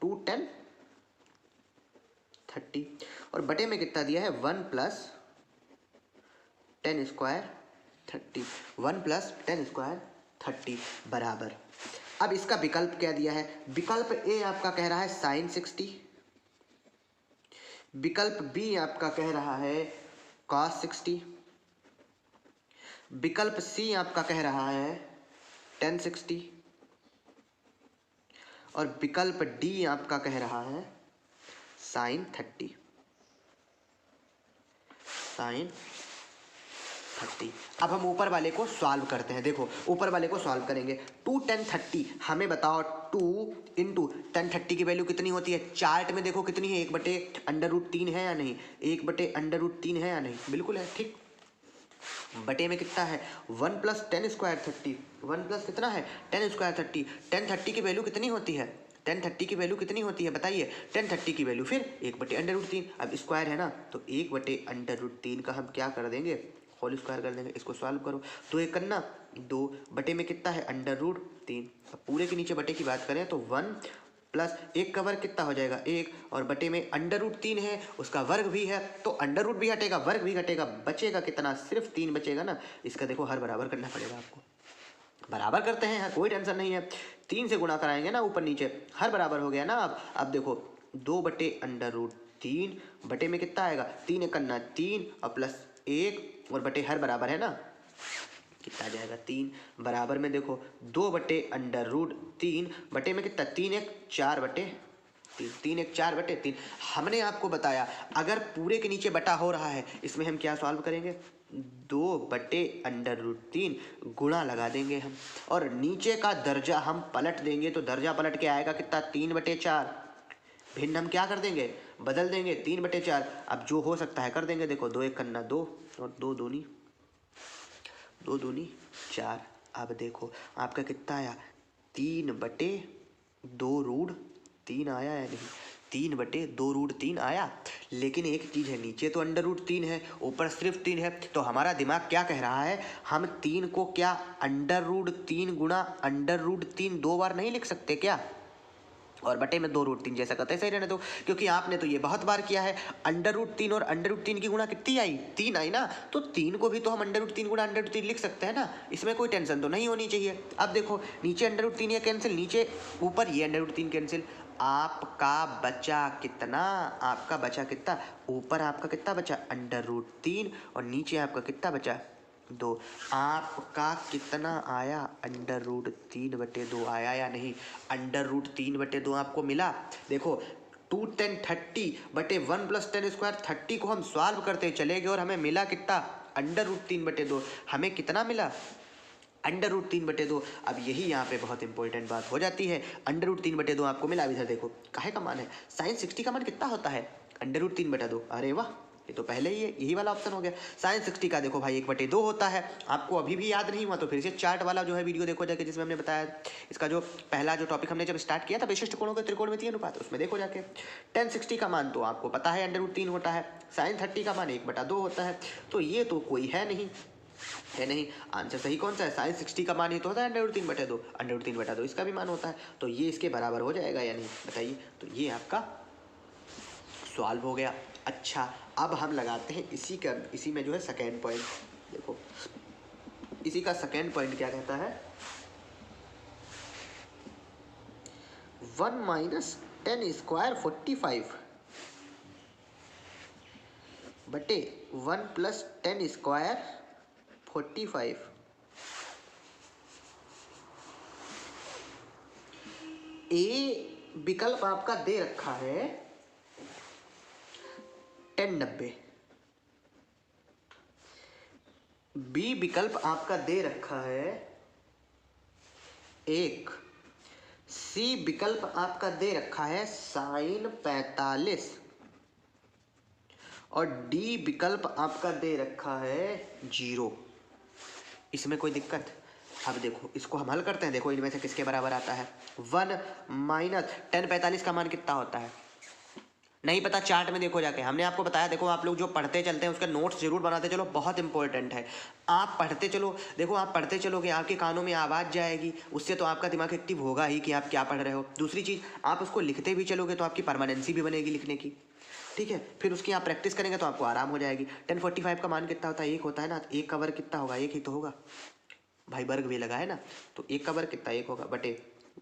2 10 30, और बटे में कितना दिया है? 1 प्लस 10 स्क्वायर 30, 1 प्लस 10 स्क्वायर 30 बराबर। अब इसका विकल्प क्या दिया है? विकल्प ए आपका कह रहा है साइन 60, विकल्प बी आपका कह रहा है cos 60, विकल्प सी आपका कह रहा है tan 60, और विकल्प डी आपका कह रहा है sin 30, sin 30। अब हम ऊपर वाले को सॉल्व करते हैं। देखो ऊपर वाले को सॉल्व करेंगे। 2 10 30, हमें बताओ 2 इंटू 10 30 की वैल्यू कितनी होती है? चार्ट में देखो कितनी है? 1/√3 है या नहीं? 1/√3 है या नहीं? बिल्कुल है, ठीक। बटे में कितना है? 1 प्लस 10 स्क्वायर 30, 1 प्लस कितना है? 10 स्क्वायर 30। 10 30 की वैल्यू कितनी होती है? 10 30 की वैल्यू कितनी होती है बताइए? 10 30 की वैल्यू फिर 1/√3। अब स्क्वायर है ना, तो 1/√3 का हम क्या कर देंगे? होल स्क्वायर कर देंगे। इसको सॉल्व करो तो एक करना 2 बटे में कितना है? √3। अब पूरे के नीचे बटे की बात करें तो 1 प्लस एक का वर्ग कितना हो जाएगा 1 और बटे में अंडर रूट 3 है, उसका वर्ग भी है तो अंडर रूट भी हटेगा वर्ग भी हटेगा, बचेगा कितना सिर्फ 3 बचेगा ना। इसका देखो हर बराबर करना पड़ेगा आपको, बराबर करते हैं, कोई टेंशन नहीं है। 3 से गुणा कराएंगे ना ऊपर नीचे, हर बराबर हो गया ना। अब देखो 2 बटे अंडर रूट 3 बटे में कितना आएगा 3 एकन्ना 3 और प्लस 1 और बटे हर बराबर है ना, कितना आ जाएगा 3 बराबर में देखो 2 बटे अंडर रूट 3 बटे में कितना 3 1 4 बटे 3 1 4 बटे 3। हमने आपको बताया अगर पूरे के नीचे बटा हो रहा है इसमें हम क्या सॉल्व करेंगे 2 बटे अंडर रूट 3 गुणा लगा देंगे हम, और नीचे का दर्जा हम पलट देंगे तो दर्जा पलट के आएगा कितना 3 बटे 4। भिन्न हम क्या कर देंगे बदल देंगे 3 बटे 4। अब जो हो सकता है कर देंगे, देखो 2 एक कन्ना 2 और 2 दूनी 4। अब देखो आपका कितना आया 3 बटे 2 रूट 3 आया या नहीं, 3 बटे 2 रूट 3 आया। लेकिन एक चीज़ है नीचे तो अंडर रूट 3 है ऊपर सिर्फ 3 है, तो हमारा दिमाग क्या कह रहा है हम 3 को क्या अंडर रूट 3 गुणा अंडर रूट 3 2 बार नहीं लिख सकते क्या, और बटे में 2 रूट 3 जैसा करते सही रहने दो, क्योंकि आपने तो ये बहुत बार किया है। अंडर रूट 3 और अंडर रूट 3 की गुणा कितनी आई 3 आई ना, तो 3 को भी तो हम अंडर रूट 3 गुणा अंडर रूट 3 लिख सकते हैं ना, इसमें कोई टेंशन तो नहीं होनी चाहिए। अब देखो नीचे अंडर रूट 3 ये कैंसिल, नीचे ऊपर ये अंडर रूट 3 कैंसिल, आपका बचा कितना, आपका बचा कितना ऊपर आपका कितना बचा अंडर रूट 3 और नीचे आपका कितना बचा 2। आपका कितना आया अंडर रूट 3 बटे 2 आया या नहीं, अंडर रूट 3 बटे 2 आपको मिला। देखो 2 10 30 बटे 1 प्लस 10 स्क्वायर 30 को हम सॉल्व करते चले गए और हमें मिला कितना अंडर रूट 3 बटे 2। हमें कितना मिला अंडर रूट 3 बटे 2। अब यही यहाँ पे बहुत इंपॉर्टेंट बात हो जाती है, अंडर रूट 3 बटे 2 आपको मिला। इधर देखो काहे का मान है साइन 60 का मान कितना होता है अंडर रूट 3 बटा 2। अरे वाह ये तो पहले ही है, यही वाला ऑप्शन हो गया। साइन 60 का देखो भाई 1 बटे 2 होता है, आपको अभी भी याद नहीं हुआ तो फिर से चार्ट वाला जो है वीडियो देखो जाके, जिसमें हमने बताया इसका जो पहला जो टॉपिक हमने जब स्टार्ट किया था विशिष्ट कोणों के त्रिकोणमितीय अनुपात, उसमें देखो जाके। टेन 60 का मान तो आपको पता है अंडर रूट 3 होता है, साइन 30 का मान 1 बटा 2 होता है, तो ये तो कोई है नहीं। आंसर सही कौन सा है साइन 60 का मान ही तो होता है अंडर रूट 3 बटे 2, अंडर रूट 3 बटा 2 इसका भी मान होता है, तो ये इसके बराबर हो जाएगा या नहीं बताइए। तो ये आपका सॉल्व हो गया। अच्छा अब हम लगाते हैं इसी में जो है सेकेंड पॉइंट, देखो इसी का सेकेंड पॉइंट क्या कहता है 1 माइनस 10 स्क्वायर 45 बटे 1 प्लस 10 स्क्वायर 45। ए विकल्प आपका दे रखा है 1090, बी विकल्प आपका दे रखा है 1, सी विकल्प आपका दे रखा है साइन 45 और डी विकल्प आपका दे रखा है 0। इसमें कोई दिक्कत, अब देखो इसको हम हल करते हैं, देखो इनमें से किसके बराबर आता है 1 माइनस 10 45 का मान कितना होता है नहीं पता, चार्ट में देखो जाके, हमने आपको बताया। देखो आप लोग जो पढ़ते चलते हैं उसके नोट्स जरूर बनाते चलो, बहुत इंपॉर्टेंट है। आप पढ़ते चलो, देखो आप पढ़ते चलोगे आपके कानों में आवाज़ जाएगी, उससे तो आपका दिमाग एक्टिव होगा ही कि आप क्या पढ़ रहे हो। दूसरी चीज़ आप उसको लिखते भी चलोगे तो आपकी परमानेंसी भी बनेगी लिखने की, ठीक है। फिर उसकी आप प्रैक्टिस करेंगे तो आपको आराम हो जाएगी। 1045 का मान कितना होता है 1 होता है ना, 1 का वर्ग कितना होगा 1 ही तो होगा भाई, वर्ग भी लगा है ना, तो 1 का वर्ग कितना 1 होगा बटे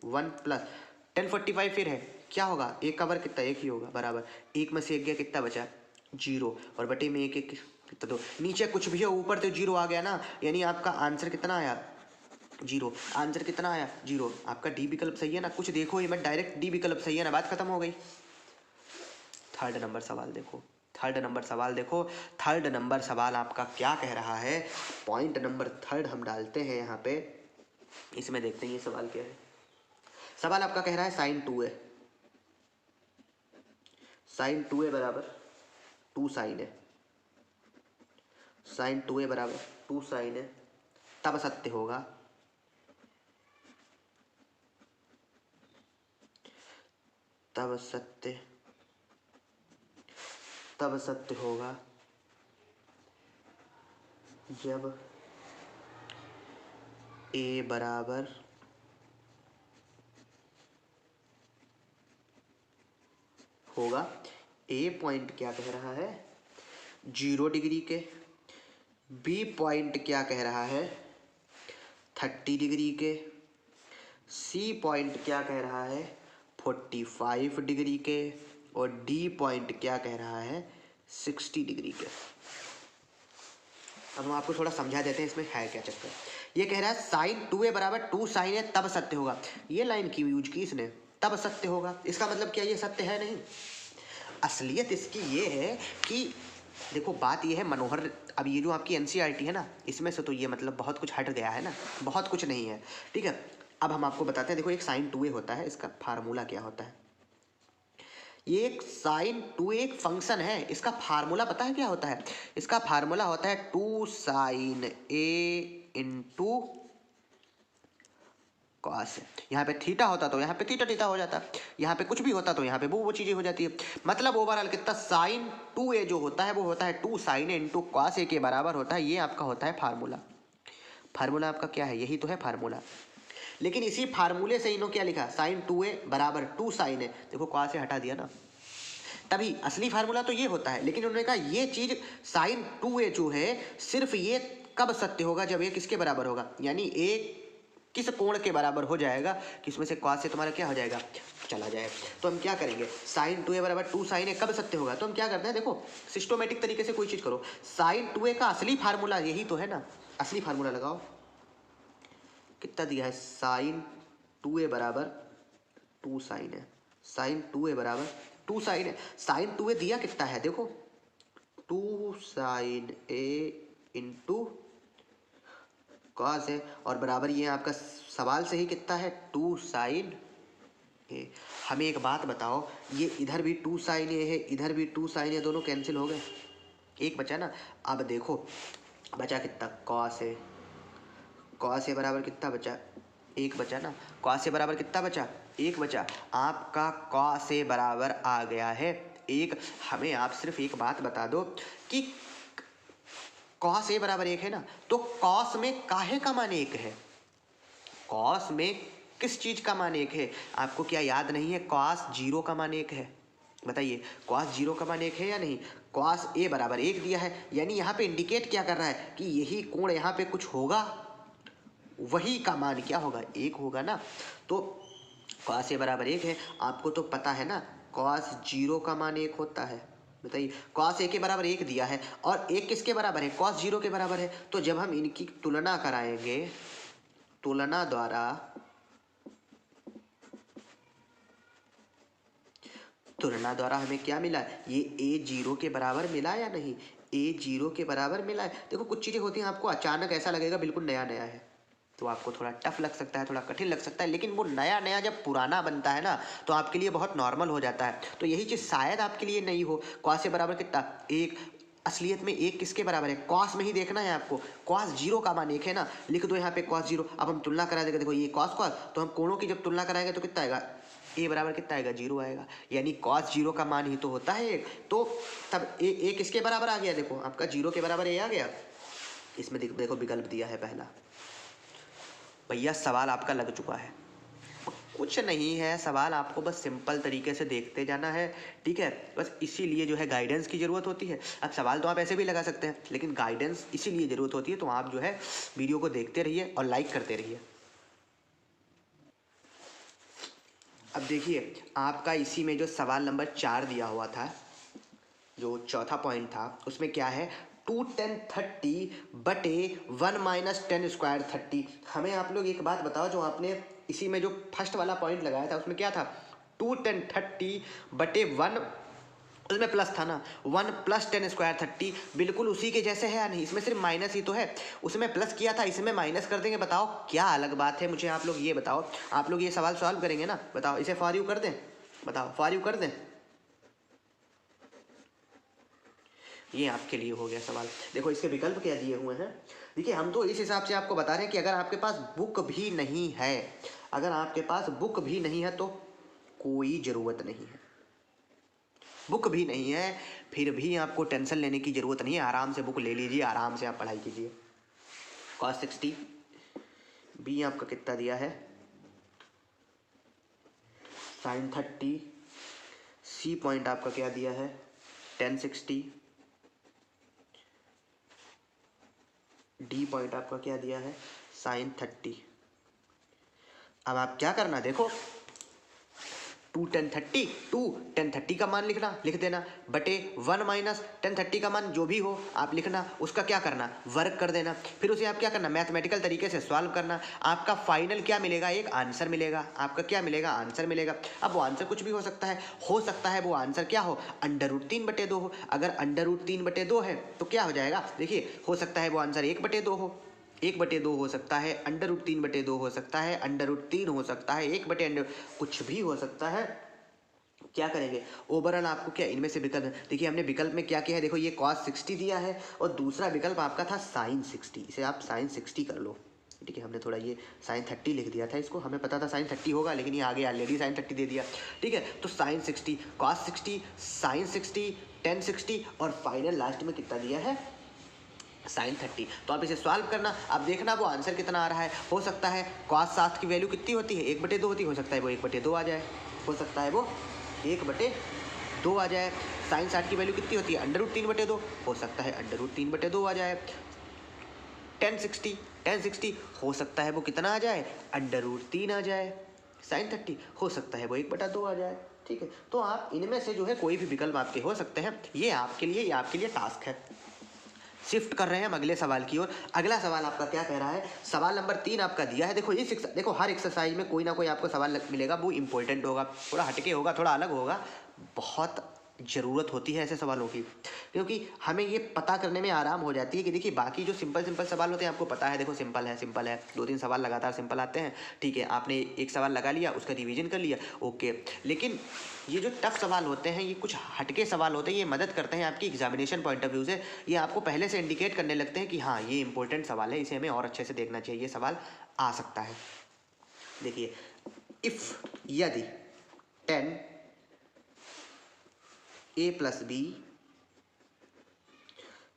1 प्लस 1045 फिर है क्या होगा 1 का वर्ग कितना 1 ही होगा बराबर 1 में से 1 गया कितना बचा 0 और बटे में 1 1 कितना 2। नीचे कुछ भी हो ऊपर तो 0 आ गया ना, यानी आपका आंसर कितना आया 0। आंसर कितना आया 0। आपका डी विकल्प सही है ना, कुछ देखो ही मत, डायरेक्ट डी विकल्प सही है ना, बात खत्म हो गई। थर्ड नंबर सवाल देखो, थर्ड नंबर सवाल आपका क्या कह रहा है, पॉइंट नंबर 3 हम डालते हैं यहाँ पे, इसमें देखते हैं ये सवाल क्या है। सवाल आपका कह रहा है साइन 2a बराबर 2 साइन है, साइन 2a बराबर 2 साइन है, तब सत्य होगा तब सत्य होगा जब a बराबर होगा ए पॉइंट क्या कह रहा है 0 डिग्री के, बी पॉइंट क्या कह रहा है 30 डिग्री के, सी पॉइंट क्या कह रहा है 45 डिग्री के और डी पॉइंट क्या कह रहा है 60 डिग्री के। अब हम आपको थोड़ा समझा देते हैं इसमें है क्या चक्कर। ये कह रहा है साइन 2a बराबर 2 साइन ए तब सत्य होगा। ये लाइन क्यों यूज की इसने, तब सत्य होगा, इसका मतलब क्या ये सत्य है नहीं। असलियत इसकी ये है कि देखो बात ये है मनोहर, अब ये जो आपकी एनसीईआरटी है ना इसमें से तो ये मतलब बहुत कुछ हट गया है ना, बहुत कुछ नहीं है, ठीक है। अब हम आपको बताते हैं, देखो एक साइन 2a होता है, इसका फार्मूला क्या होता है। ये एक साइन 2a एक फंक्शन है, इसका फार्मूला पता है क्या होता है, इसका फार्मूला होता है 2 साइन a इंटू कॉस। यहाँ पे थीटा होता तो यहाँ पे थीटा थीटा हो जाता, यहाँ पे कुछ भी होता तो यहाँ पे वो चीजें हो जाती है। मतलब ओवरऑल कितना साइन 2a जो होता है वो होता है 2 sine a into cos a के बराबर होता है। ये आपका होता है फार्मूला। फार्मूला आपका क्या है, यही तो है फार्मूला। लेकिन इसी फार्मूले से इन्होंने क्या लिखा, साइन 2a बराबर 2 साइन a, देखो कॉस a हटा दिया ना, तभी असली फार्मूला तो ये होता है। लेकिन उन्होंने कहा ये चीज साइन 2a जो है सिर्फ ये कब सत्य होगा, जब ये किसके बराबर होगा, यानी एक किस कोण के बराबर हो जाएगा, किसमें से कॉस से तुम्हारा क्या हो जाएगा चला जाए। तो हम क्या करेंगे, साइन 2a बराबर 2 साइन a कब सत्य होगा, तो हम क्या करते हैं, देखो सिस्टोमेटिक तरीके से कोई चीज करो। साइन 2a का असली फार्मूला यही तो है ना, असली फार्मूला लगाओ, कितना दिया है साइन 2a बराबर 2 साइन है, साइन 2a बराबर 2 साइन है, साइन 2a दिया कितना है देखो 2 साइन a इंटू कॉस है, और बराबर ये आपका सवाल से ही कितना है 2 साइन ए। हमें एक बात बताओ, ये इधर भी 2 साइन ए है, इधर भी 2 साइन ए, दोनों कैंसिल हो गए, एक बचा ना। अब देखो बचा कितना कॉस ए, कॉस ए बराबर कितना बचा, एक बचा ना, कॉस ए बराबर कितना बचा, एक बचा। आपका कॉस ए बराबर आ गया है एक। हमें आप सिर्फ एक बात बता दो कि कॉस ए बराबर एक है ना, तो कॉस में काहे का मान एक है, कॉस में किस चीज का मान एक है, आपको क्या याद नहीं है, कॉस 0 का मान एक है, बताइए कॉस 0 का मान एक है या नहीं। कॉस ए बराबर एक दिया है, यानी यहाँ पे इंडिकेट क्या कर रहा है कि यही कोण यहाँ पे कुछ होगा, वही का मान क्या होगा एक होगा ना। तो कॉस ए बराबर एक है, आपको तो पता है ना कॉस 0 का मान एक होता है, बताइए कॉस ए के बराबर एक दिया है और एक किसके बराबर है, कॉस 0 के बराबर है। तो जब हम इनकी तुलना कराएंगे, तुलना द्वारा हमें क्या मिला, ये a 0 के बराबर मिला या नहीं, a 0 के बराबर मिला है। देखो कुछ चीजें होती हैं आपको अचानक ऐसा लगेगा बिल्कुल नया नया है, तो आपको थोड़ा टफ लग सकता है, थोड़ा कठिन लग सकता है, लेकिन वो नया नया जब पुराना बनता है ना तो आपके लिए बहुत नॉर्मल हो जाता है। तो यही चीज़ शायद आपके लिए नहीं हो, कॉस से बराबर कितना एक, असलियत में एक किसके बराबर है, कॉस में ही देखना है आपको, कॉस 0 का मान एक है ना, लिख दो यहाँ पे कॉस 0। अब हम तुलना करा देंगे, देखो ये कॉस कॉस, तो हम कोणों की जब तुलना कराएंगे तो कितना आएगा, ए बराबर कितना आएगा 0 आएगा, यानी कॉस 0 का मान ही तो होता है एक। तो तब ए किसके बराबर आ गया, देखो आपका 0 के बराबर ए आ गया। इसमें देखो विकल्प दिया है पहला, भैया सवाल आपका लग चुका है, कुछ नहीं है सवाल, आपको बस सिंपल तरीके से देखते जाना है, ठीक है। बस इसीलिए जो है गाइडेंस की ज़रूरत होती है। अब सवाल तो आप ऐसे भी लगा सकते हैं, लेकिन गाइडेंस इसीलिए ज़रूरत होती है, तो आप जो है वीडियो को देखते रहिए और लाइक करते रहिए। अब देखिए आपका इसी में जो सवाल नंबर 4 दिया हुआ था, जो चौथा पॉइंट था, उसमें क्या है 2 10 30 बटे 1 माइनस 10 स्क्वायर 30। हमें आप लोग एक बात बताओ, जो आपने इसी में जो फर्स्ट वाला पॉइंट लगाया था उसमें क्या था 2 10 30 बटे 1, उसमें प्लस था ना, 1 प्लस 10 स्क्वायर 30, बिल्कुल उसी के जैसे है या नहीं, इसमें सिर्फ माइनस ही तो है, उसमें प्लस किया था इसमें माइनस कर देंगे, बताओ क्या अलग बात है, मुझे आप लोग ये बताओ। आप लोग ये सवाल सॉल्व करेंगे ना, बताओ इसे फॉर यू कर दें, बताओ फॉर यू कर दें, ये आपके लिए हो गया सवाल। देखो इसके विकल्प क्या दिए हुए हैं, देखिए हम तो इस हिसाब से आपको बता रहे हैं कि अगर आपके पास बुक भी नहीं है, अगर आपके पास बुक भी नहीं है तो कोई ज़रूरत नहीं है, बुक भी नहीं है फिर भी आपको टेंशन लेने की ज़रूरत नहीं है, आराम से बुक ले लीजिए, आराम से आप पढ़ाई कीजिए। कॉस 60, बी आपका कितना दिया है साइन 30, सी पॉइंट आपका क्या दिया है 1060, डी पॉइंट आपका क्या दिया है sin 30। अब आप क्या करना देखो, 2 10 30 का मान लिख देना बटे 1 माइनस 10 30 का मान जो भी हो आप लिखना, उसका क्या करना वर्क कर देना, फिर उसे आप क्या करना मैथमेटिकल तरीके से सॉल्व करना। आपका फाइनल क्या मिलेगा, एक आंसर मिलेगा, आपका क्या मिलेगा आंसर मिलेगा। अब वो आंसर कुछ भी हो सकता है वो आंसर क्या हो √3/2 हो। अगर √3/2 है तो क्या हो जाएगा, देखिए हो सकता है वो आंसर 1/2 हो, 1/2 हो सकता है, √3/2 हो सकता है, √3 हो सकता है, 1/, कुछ भी हो सकता है। क्या करेंगे ओवरऑल आपको क्या इनमें से विकल्प, देखिए हमने विकल्प में क्या किया है, देखो ये cos 60 दिया है और दूसरा विकल्प आपका था sin 60, इसे आप sin 60 कर लो। ठीक है, हमने थोड़ा ये sin 30 लिख दिया था, इसको हमें पता था sin 30 होगा लेकिन ये आगे ऑलरेडी sin 30 दे दिया। ठीक है, तो sin 60, cos 60, sin 60, tan 60 और फाइनल लास्ट में कितना दिया है sin 30। तो आप इसे सॉल्व करना, आप देखना वो आंसर कितना आ रहा है। हो सकता है cos 7 की वैल्यू कितनी होती है 1/2 होती है, हो सकता है वो 1/2 आ जाए, हो सकता है वो 1/2 आ जाए। sin 60 की वैल्यू कितनी होती है √3/2, हो सकता है √3/2 आ जाए। tan 60 हो सकता है वो कितना आ जाए √3 आ जाए। sin 30 हो सकता है वो 1/2 आ जाए। ठीक है, तो आप इनमें से जो है कोई भी विकल्प आपके हो सकते हैं, ये आपके लिए टास्क है। शिफ्ट कर रहे हैं हम अगले सवाल की ओर। अगला सवाल आपका क्या कह रहा है, सवाल नंबर 3 आपका दिया है। देखो हर एक्सरसाइज में कोई ना कोई आपको सवाल मिलेगा, वो इंपॉर्टेंट होगा, थोड़ा हटके होगा, थोड़ा अलग होगा। बहुत ज़रूरत होती है ऐसे सवालों की, क्योंकि हमें ये पता करने में आराम हो जाती है कि देखिए बाकी जो सिंपल सवाल होते हैं आपको पता है, देखो सिंपल है 2-3 सवाल लगातार सिंपल आते हैं। ठीक है, आपने एक सवाल लगा लिया, उसका रिवीजन कर लिया, ओके। लेकिन ये जो टफ सवाल होते हैं, ये कुछ हटके सवाल होते हैं, ये मदद करते हैं आपकी एग्जामिनेशन पॉइंट ऑफ व्यू से। ये आपको पहले से इंडिकेट करने लगते हैं कि हाँ ये इंपॉर्टेंट सवाल है, इसे हमें और अच्छे से देखना चाहिए, ये सवाल आ सकता है। देखिए इफ यदि 10a + b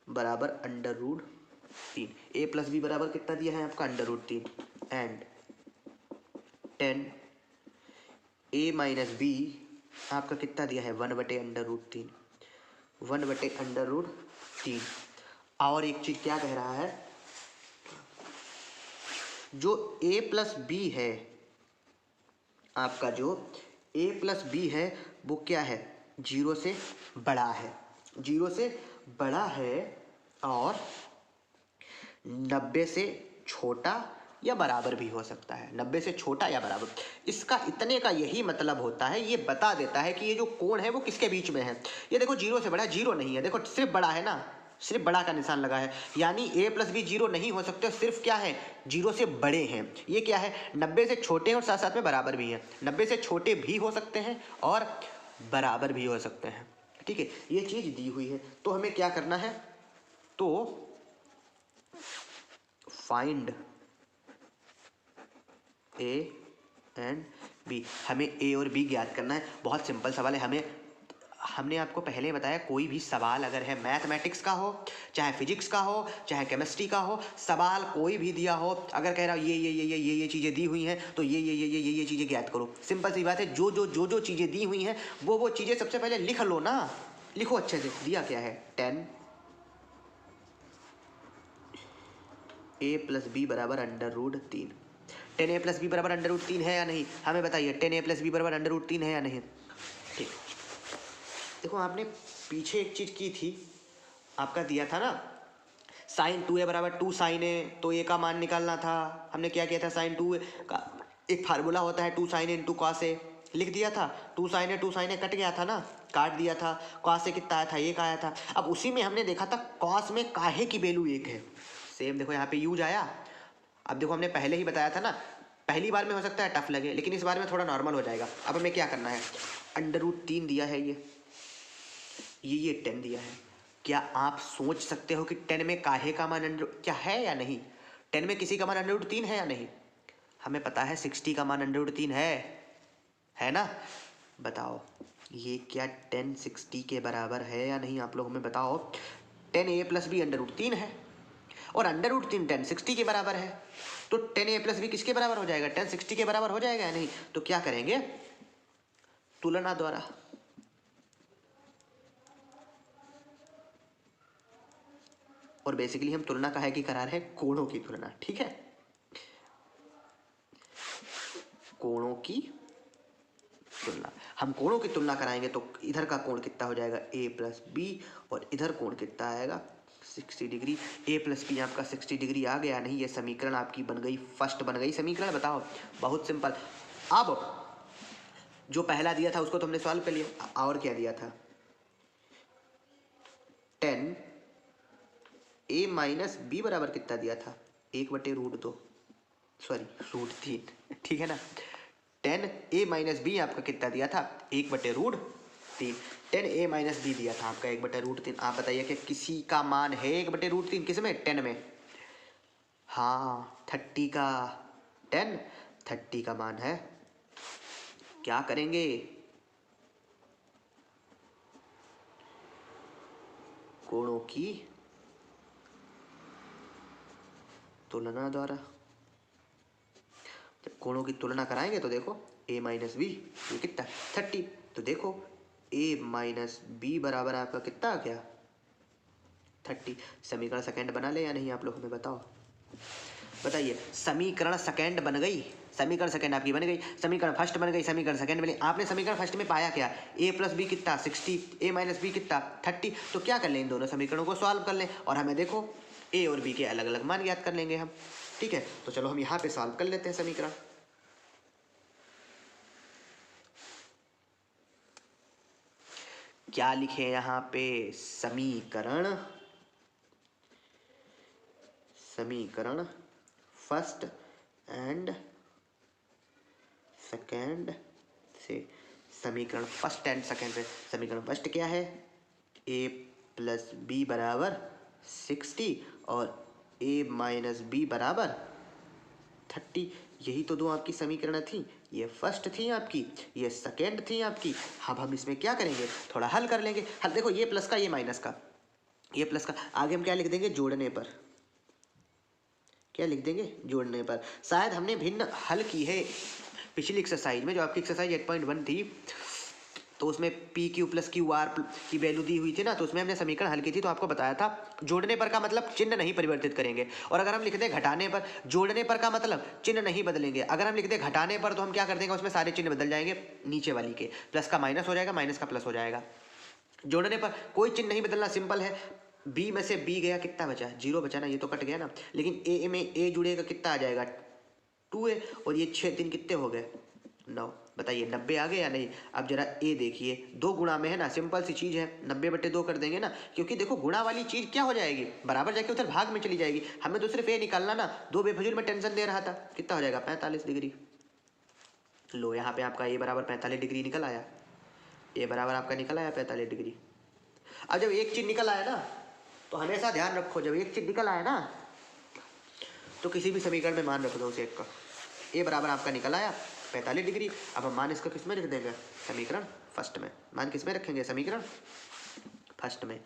बराबर √3, a + b बराबर कितना दिया है आपका √3 एंड 10a - b आपका कितना दिया है 1/√3, 1/√3। और एक चीज क्या कह रहा है, जो a + b है आपका, जो a + b है वो क्या है 0 से बड़ा है, 0 से बड़ा है और 90 से छोटा या बराबर भी हो सकता है, 90 से छोटा या बराबर। इसका इतने का यही मतलब होता है, ये बता देता है कि ये जो कोण है वो किसके बीच में है। ये देखो 0 से बड़ा है, 0 नहीं है, देखो सिर्फ बड़ा है ना, सिर्फ बड़ा का निशान लगा है, यानी a + b 0 नहीं हो सकते, सिर्फ क्या है 0 से बड़े हैं। ये क्या है 90 से छोटे हैं और साथ साथ में बराबर भी हैं, 90 से छोटे भी हो सकते हैं और बराबर भी हो सकते हैं। ठीक है, ये चीज़ दी हुई है, तो हमें क्या करना है, तो फाइंड a एंड b, हमें a और b ज्ञात करना है। बहुत सिंपल सवाल है, हमने आपको पहले बताया कोई भी सवाल अगर है मैथमेटिक्स का हो, चाहे फिजिक्स का हो, चाहे केमिस्ट्री का हो, सवाल कोई भी दिया हो, अगर कह रहा हो ये चीज़ें दी हुई हैं तो ये चीज़ें ज्ञात करो, सिंपल सी बात है। जो चीज़ें दी हुई हैं वो चीज़ें सबसे पहले लिख लो ना, लिखो अच्छे से। दिया क्या है 10a + b बराबर √3, 10a + b बराबर √3 है या नहीं, हमें बताइए 10a + b बराबर √3 है या नहीं। ठीक, देखो आपने पीछे एक चीज़ की थी, आपका दिया था ना sin 2a बराबर 2 sin a, तो a का मान निकालना था। हमने क्या किया था, sin 2a का एक फार्मूला होता है 2 sin a × cos a, लिख दिया था। 2 sin a कट गया था ना, काट दिया था। cos a कितना आया था 1 आया था। अब उसी में हमने देखा था cos में काहे की वैल्यू 1 है, सेम देखो यहाँ पे यूज आया। अब देखो हमने पहले ही बताया था ना, पहली बार में हो सकता है टफ लगे लेकिन इस बार में थोड़ा नॉर्मल हो जाएगा। अब हमें क्या करना है, √3 दिया है, ये 10 दिया है। क्या आप सोच सकते हो कि 10 में काहे का मान क्या है या नहीं, 10 में किसी का मान √3 है या नहीं। हमें पता है 60 का मान √3 है ना, बताओ ये क्या 10 60 के बराबर है या नहीं, आप लोग हमें बताओ। 10a + b √3 है और √3 10 60 के बराबर है, तो 10a + b किसके बराबर हो जाएगा 10 60 के बराबर हो जाएगा या नहीं। तो क्या करेंगे, तुलना द्वारा और बेसिकली हम तुलना काहे की करा रहे हैं, कोणों की तुलना, ठीक है, कोणों की तुलना। हम कोणों की तुलना कराएंगे तो इधर का कोण कितना हो जाएगा a प्लस बी, और इधर कोण कितना आएगा 60 डिग्री। a प्लस बी आपका 60 डिग्री आ गया नहीं, ये समीकरण आपकी बन गई, फर्स्ट बन गई समीकरण। बताओ, बहुत सिंपल। अब जो पहला दिया था उसको तो हमने सॉल्व कर लिया, और क्या दिया था, 10 a माइनस बी बराबर कितना दिया था, 1/√2, सॉरी √3, ठीक है ना। 10 a माइनस बी आपका कितना दिया था, 1/√3। 10 a माइनस बी दिया था आपका 1/√3। आप बताइए कि किसी का मान है 1/√3 किस में, 10 में। हाँ 30 का, 30 का मान है। क्या करेंगे, कोणों की तुलना द्वारा। जब कोणों की तुलना कराएंगे तो देखो a माइनस बी, ये कितना 30, तो देखो a माइनस बी बराबर आपका कितना आ गया 30। समीकरण सेकंड बना ले या नहीं, आप लोग हमें बताओ, बताइए। समीकरण सेकंड बन गई, समीकरण सेकंड आपकी बन गई, समीकरण फर्स्ट बन गई, समीकरण सेकंड बनी। आपने समीकरण फर्स्ट में पाया क्या, a प्लस बी कितना 60, a माइनस बी कितना 30। तो क्या कर लें, इन दोनों समीकरणों को सॉल्व कर लें और हमें देखो a और b के अलग अलग मान ज्ञात कर लेंगे हम, ठीक है। तो चलो हम यहाँ पे सॉल्व कर लेते हैं समीकरण। क्या लिखे यहाँ पे, समीकरण फर्स्ट एंड सेकेंड से, समीकरण फर्स्ट एंड सेकेंड से। समीकरण फर्स्ट क्या है, a प्लस बी बराबर 60 और a माइनस बी बराबर 30। यही तो दो आपकी समीकरण थी, ये फर्स्ट थी आपकी, ये सेकेंड थी आपकी। अब हम इसमें क्या करेंगे, थोड़ा हल कर लेंगे। हल देखो, ये प्लस का, ये माइनस का, ये प्लस का, आगे हम क्या लिख देंगे, जोड़ने पर। क्या लिख देंगे, जोड़ने पर। शायद हमने भिन्न हल की है पिछली एक्सरसाइज में, जो आपकी एक्सरसाइज 8.1 थी, तो उसमें P Q plus Q R की वैल्यू दी हुई थी ना, तो उसमें हमने समीकरण हल की थी। तो आपको बताया था जोड़ने पर का मतलब चिन्ह नहीं परिवर्तित करेंगे, और अगर हम लिख दें घटाने पर, जोड़ने पर का मतलब चिन्ह नहीं बदलेंगे। अगर हम लिख दें घटाने पर तो हम क्या कर देंगे, उसमें सारे चिन्ह बदल जाएंगे, नीचे वाली के, प्लस का माइनस हो जाएगा, माइनस का प्लस हो जाएगा। जोड़ने पर कोई चिन्ह नहीं बदलना, सिंपल है। बी में से बी गया, कितना बचा, 0 बचा ना, ये तो कट गया ना। लेकिन ए में ए जुड़ेगा, कितना आ जाएगा 2a, और ये 6 दिन कितने हो गए 9। बताइए 90 आ गए या नहीं। अब जरा ए देखिए, 2 गुणा में है ना, सिंपल सी चीज़ है, 90/2 कर देंगे ना, क्योंकि देखो गुणा वाली चीज़ क्या हो जाएगी, बराबर जाके उधर भाग में चली जाएगी। हमें तो सिर्फ ए निकालना ना, 2 बेफजूल में टेंशन दे रहा था। कितना हो जाएगा 45 डिग्री। लो यहाँ पे आपका ए बराबर 45 डिग्री निकल आया, ए बराबर आपका निकल आया 45 डिग्री। अब जब एक चीज़ निकल आया ना, तो हमेशा ध्यान रखो, जब एक चीज़ निकल आया ना तो किसी भी समीकरण में मान रख दो उस एक का। ए बराबर आपका निकल आया 45 डिग्री। अब हम मान इसका किस में लिख देंगे, समीकरण फर्स्ट में। मान किस में रखेंगे, समीकरण फर्स्ट में।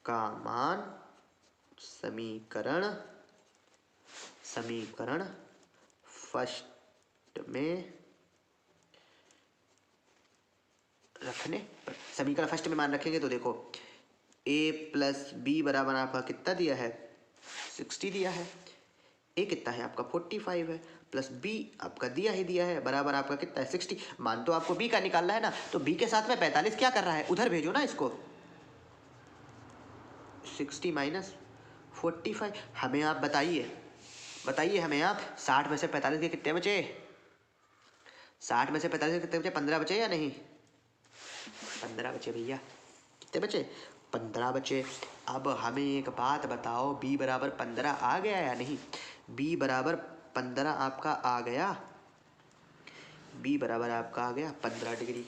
का मान समीकरण फर्स्ट में रखने पर, समीकरण फर्स्ट में मान रखेंगे तो देखो a प्लस बी बराबर आपका कितना दिया है 60 दिया है, a कितना है आपका 45 है, प्लस b आपका दिया ही दिया है, बराबर आपका कितना है 60। मान तो आपको b का निकालना है ना, तो b के साथ में 45 क्या कर रहा है, उधर भेजो ना इसको। 60 माइनस 45, हमें आप बताइए हमें आप, 60 में से 45 के कितने बचे, 60 में से 45 के कितने बचे, 15 बचे या नहीं, 15 बचे भैया। कितने बचे, 15 बचे। अब हमें एक बात बताओ, b बराबर 15 आ गया या नहीं, b बराबर 15 आपका आ गया, b बराबर आपका आ गया 15 डिग्री।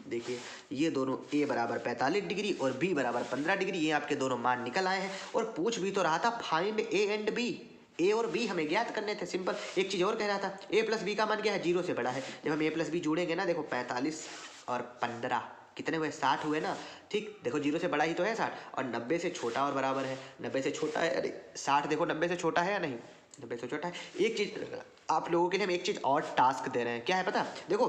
देखिए ये दोनों a बराबर 45 डिग्री और b बराबर 15 डिग्री, ये आपके दोनों मान निकल आए हैं। और पूछ भी तो रहा था find a and b, a और b हमें ज्ञात करने थे, सिंपल। एक चीज़ और कह रहा था, a प्लस बी का मान क्या है, 0 से बड़ा है। जब हम a प्लस बी जोड़ेंगे ना, देखो 45 और 15 कितने हुए, 60 हुए ना, ठीक। देखो 0 से बड़ा ही तो है 60, और 90 से छोटा और बराबर है, 90 से छोटा है, अरे 60 देखो 90 से छोटा है या नहीं, 90 से छोटा है। एक चीज़ आप लोगों के लिए हम एक चीज़ और टास्क दे रहे हैं, क्या है पता, देखो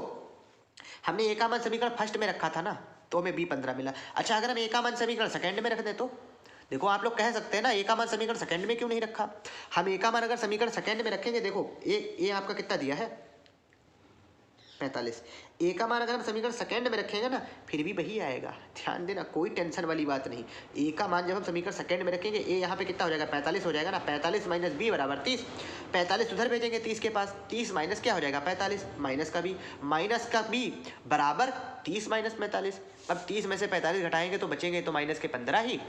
हमने ए का मान समीकरण फर्स्ट में रखा था ना, तो हमें b 15 मिला। अच्छा अगर हम ए का मान समीकरण सेकंड में रख दें तो देखो आप लोग कह सकते हैं ना ए का मान समीकरण सेकंड में क्यों नहीं रखा। हम ए का मान अगर समीकरण सेकंड में रखेंगे, देखो ए आपका कितना दिया है 45। ए का मान अगर हम समीकरण सेकंड में रखेंगे ना फिर भी वही आएगा, ध्यान देना, कोई टेंशन वाली बात नहीं। ए का मान जब हम समीकरण सेकंड में रखेंगे, ए यहाँ पे कितना हो जाएगा 45 हो जाएगा ना, 45 माइनस बी बराबर 30। 45 उधर भेजेंगे 30 के पास, 30 माइनस क्या हो जाएगा 45, माइनस का बी बराबर 30 माइनस 45। अब 30 में से 45 घटाएंगे तो बचेंगे तो माइनस के 15 ही।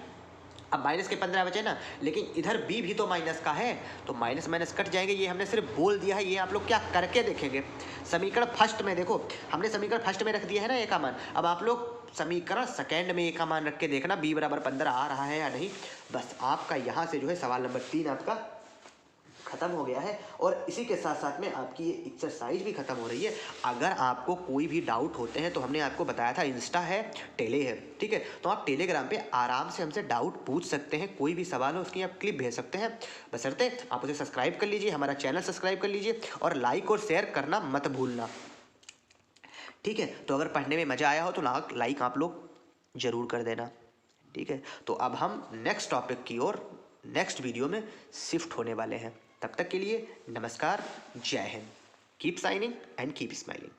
अब माइनस के 15 बचे ना, लेकिन इधर बी भी तो माइनस का है, तो माइनस माइनस कट जाएंगे। ये हमने सिर्फ बोल दिया है, ये आप लोग क्या करके देखेंगे। समीकरण फर्स्ट में देखो, हमने समीकरण फर्स्ट में रख दिया है ना ए का मान, अब आप लोग समीकरण सेकंड में ए का मान रख के देखना बी बराबर 15 आ रहा है या नहीं। बस आपका यहाँ से जो है सवाल नंबर 3 आपका खत्म हो गया है, और इसी के साथ साथ में आपकी ये एक्सरसाइज भी खत्म हो रही है। अगर आपको कोई भी डाउट होते हैं तो हमने आपको बताया था इंस्टा है, टेले है, ठीक है, तो आप टेलीग्राम पे आराम से हमसे डाउट पूछ सकते हैं, कोई भी सवाल हो उसकी आप क्लिप भेज सकते हैं, बशर्ते आप उसे सब्सक्राइब कर लीजिए, हमारा चैनल सब्सक्राइब कर लीजिए और लाइक और शेयर करना मत भूलना, ठीक है। तो अगर पढ़ने में मज़ा आया हो तो लाइक आप लोग ज़रूर कर देना, ठीक है। तो अब हम नेक्स्ट टॉपिक की ओर नेक्स्ट वीडियो में शिफ्ट होने वाले हैं। तब तक के लिए नमस्कार, जय Hind, keep signing and keep smiling.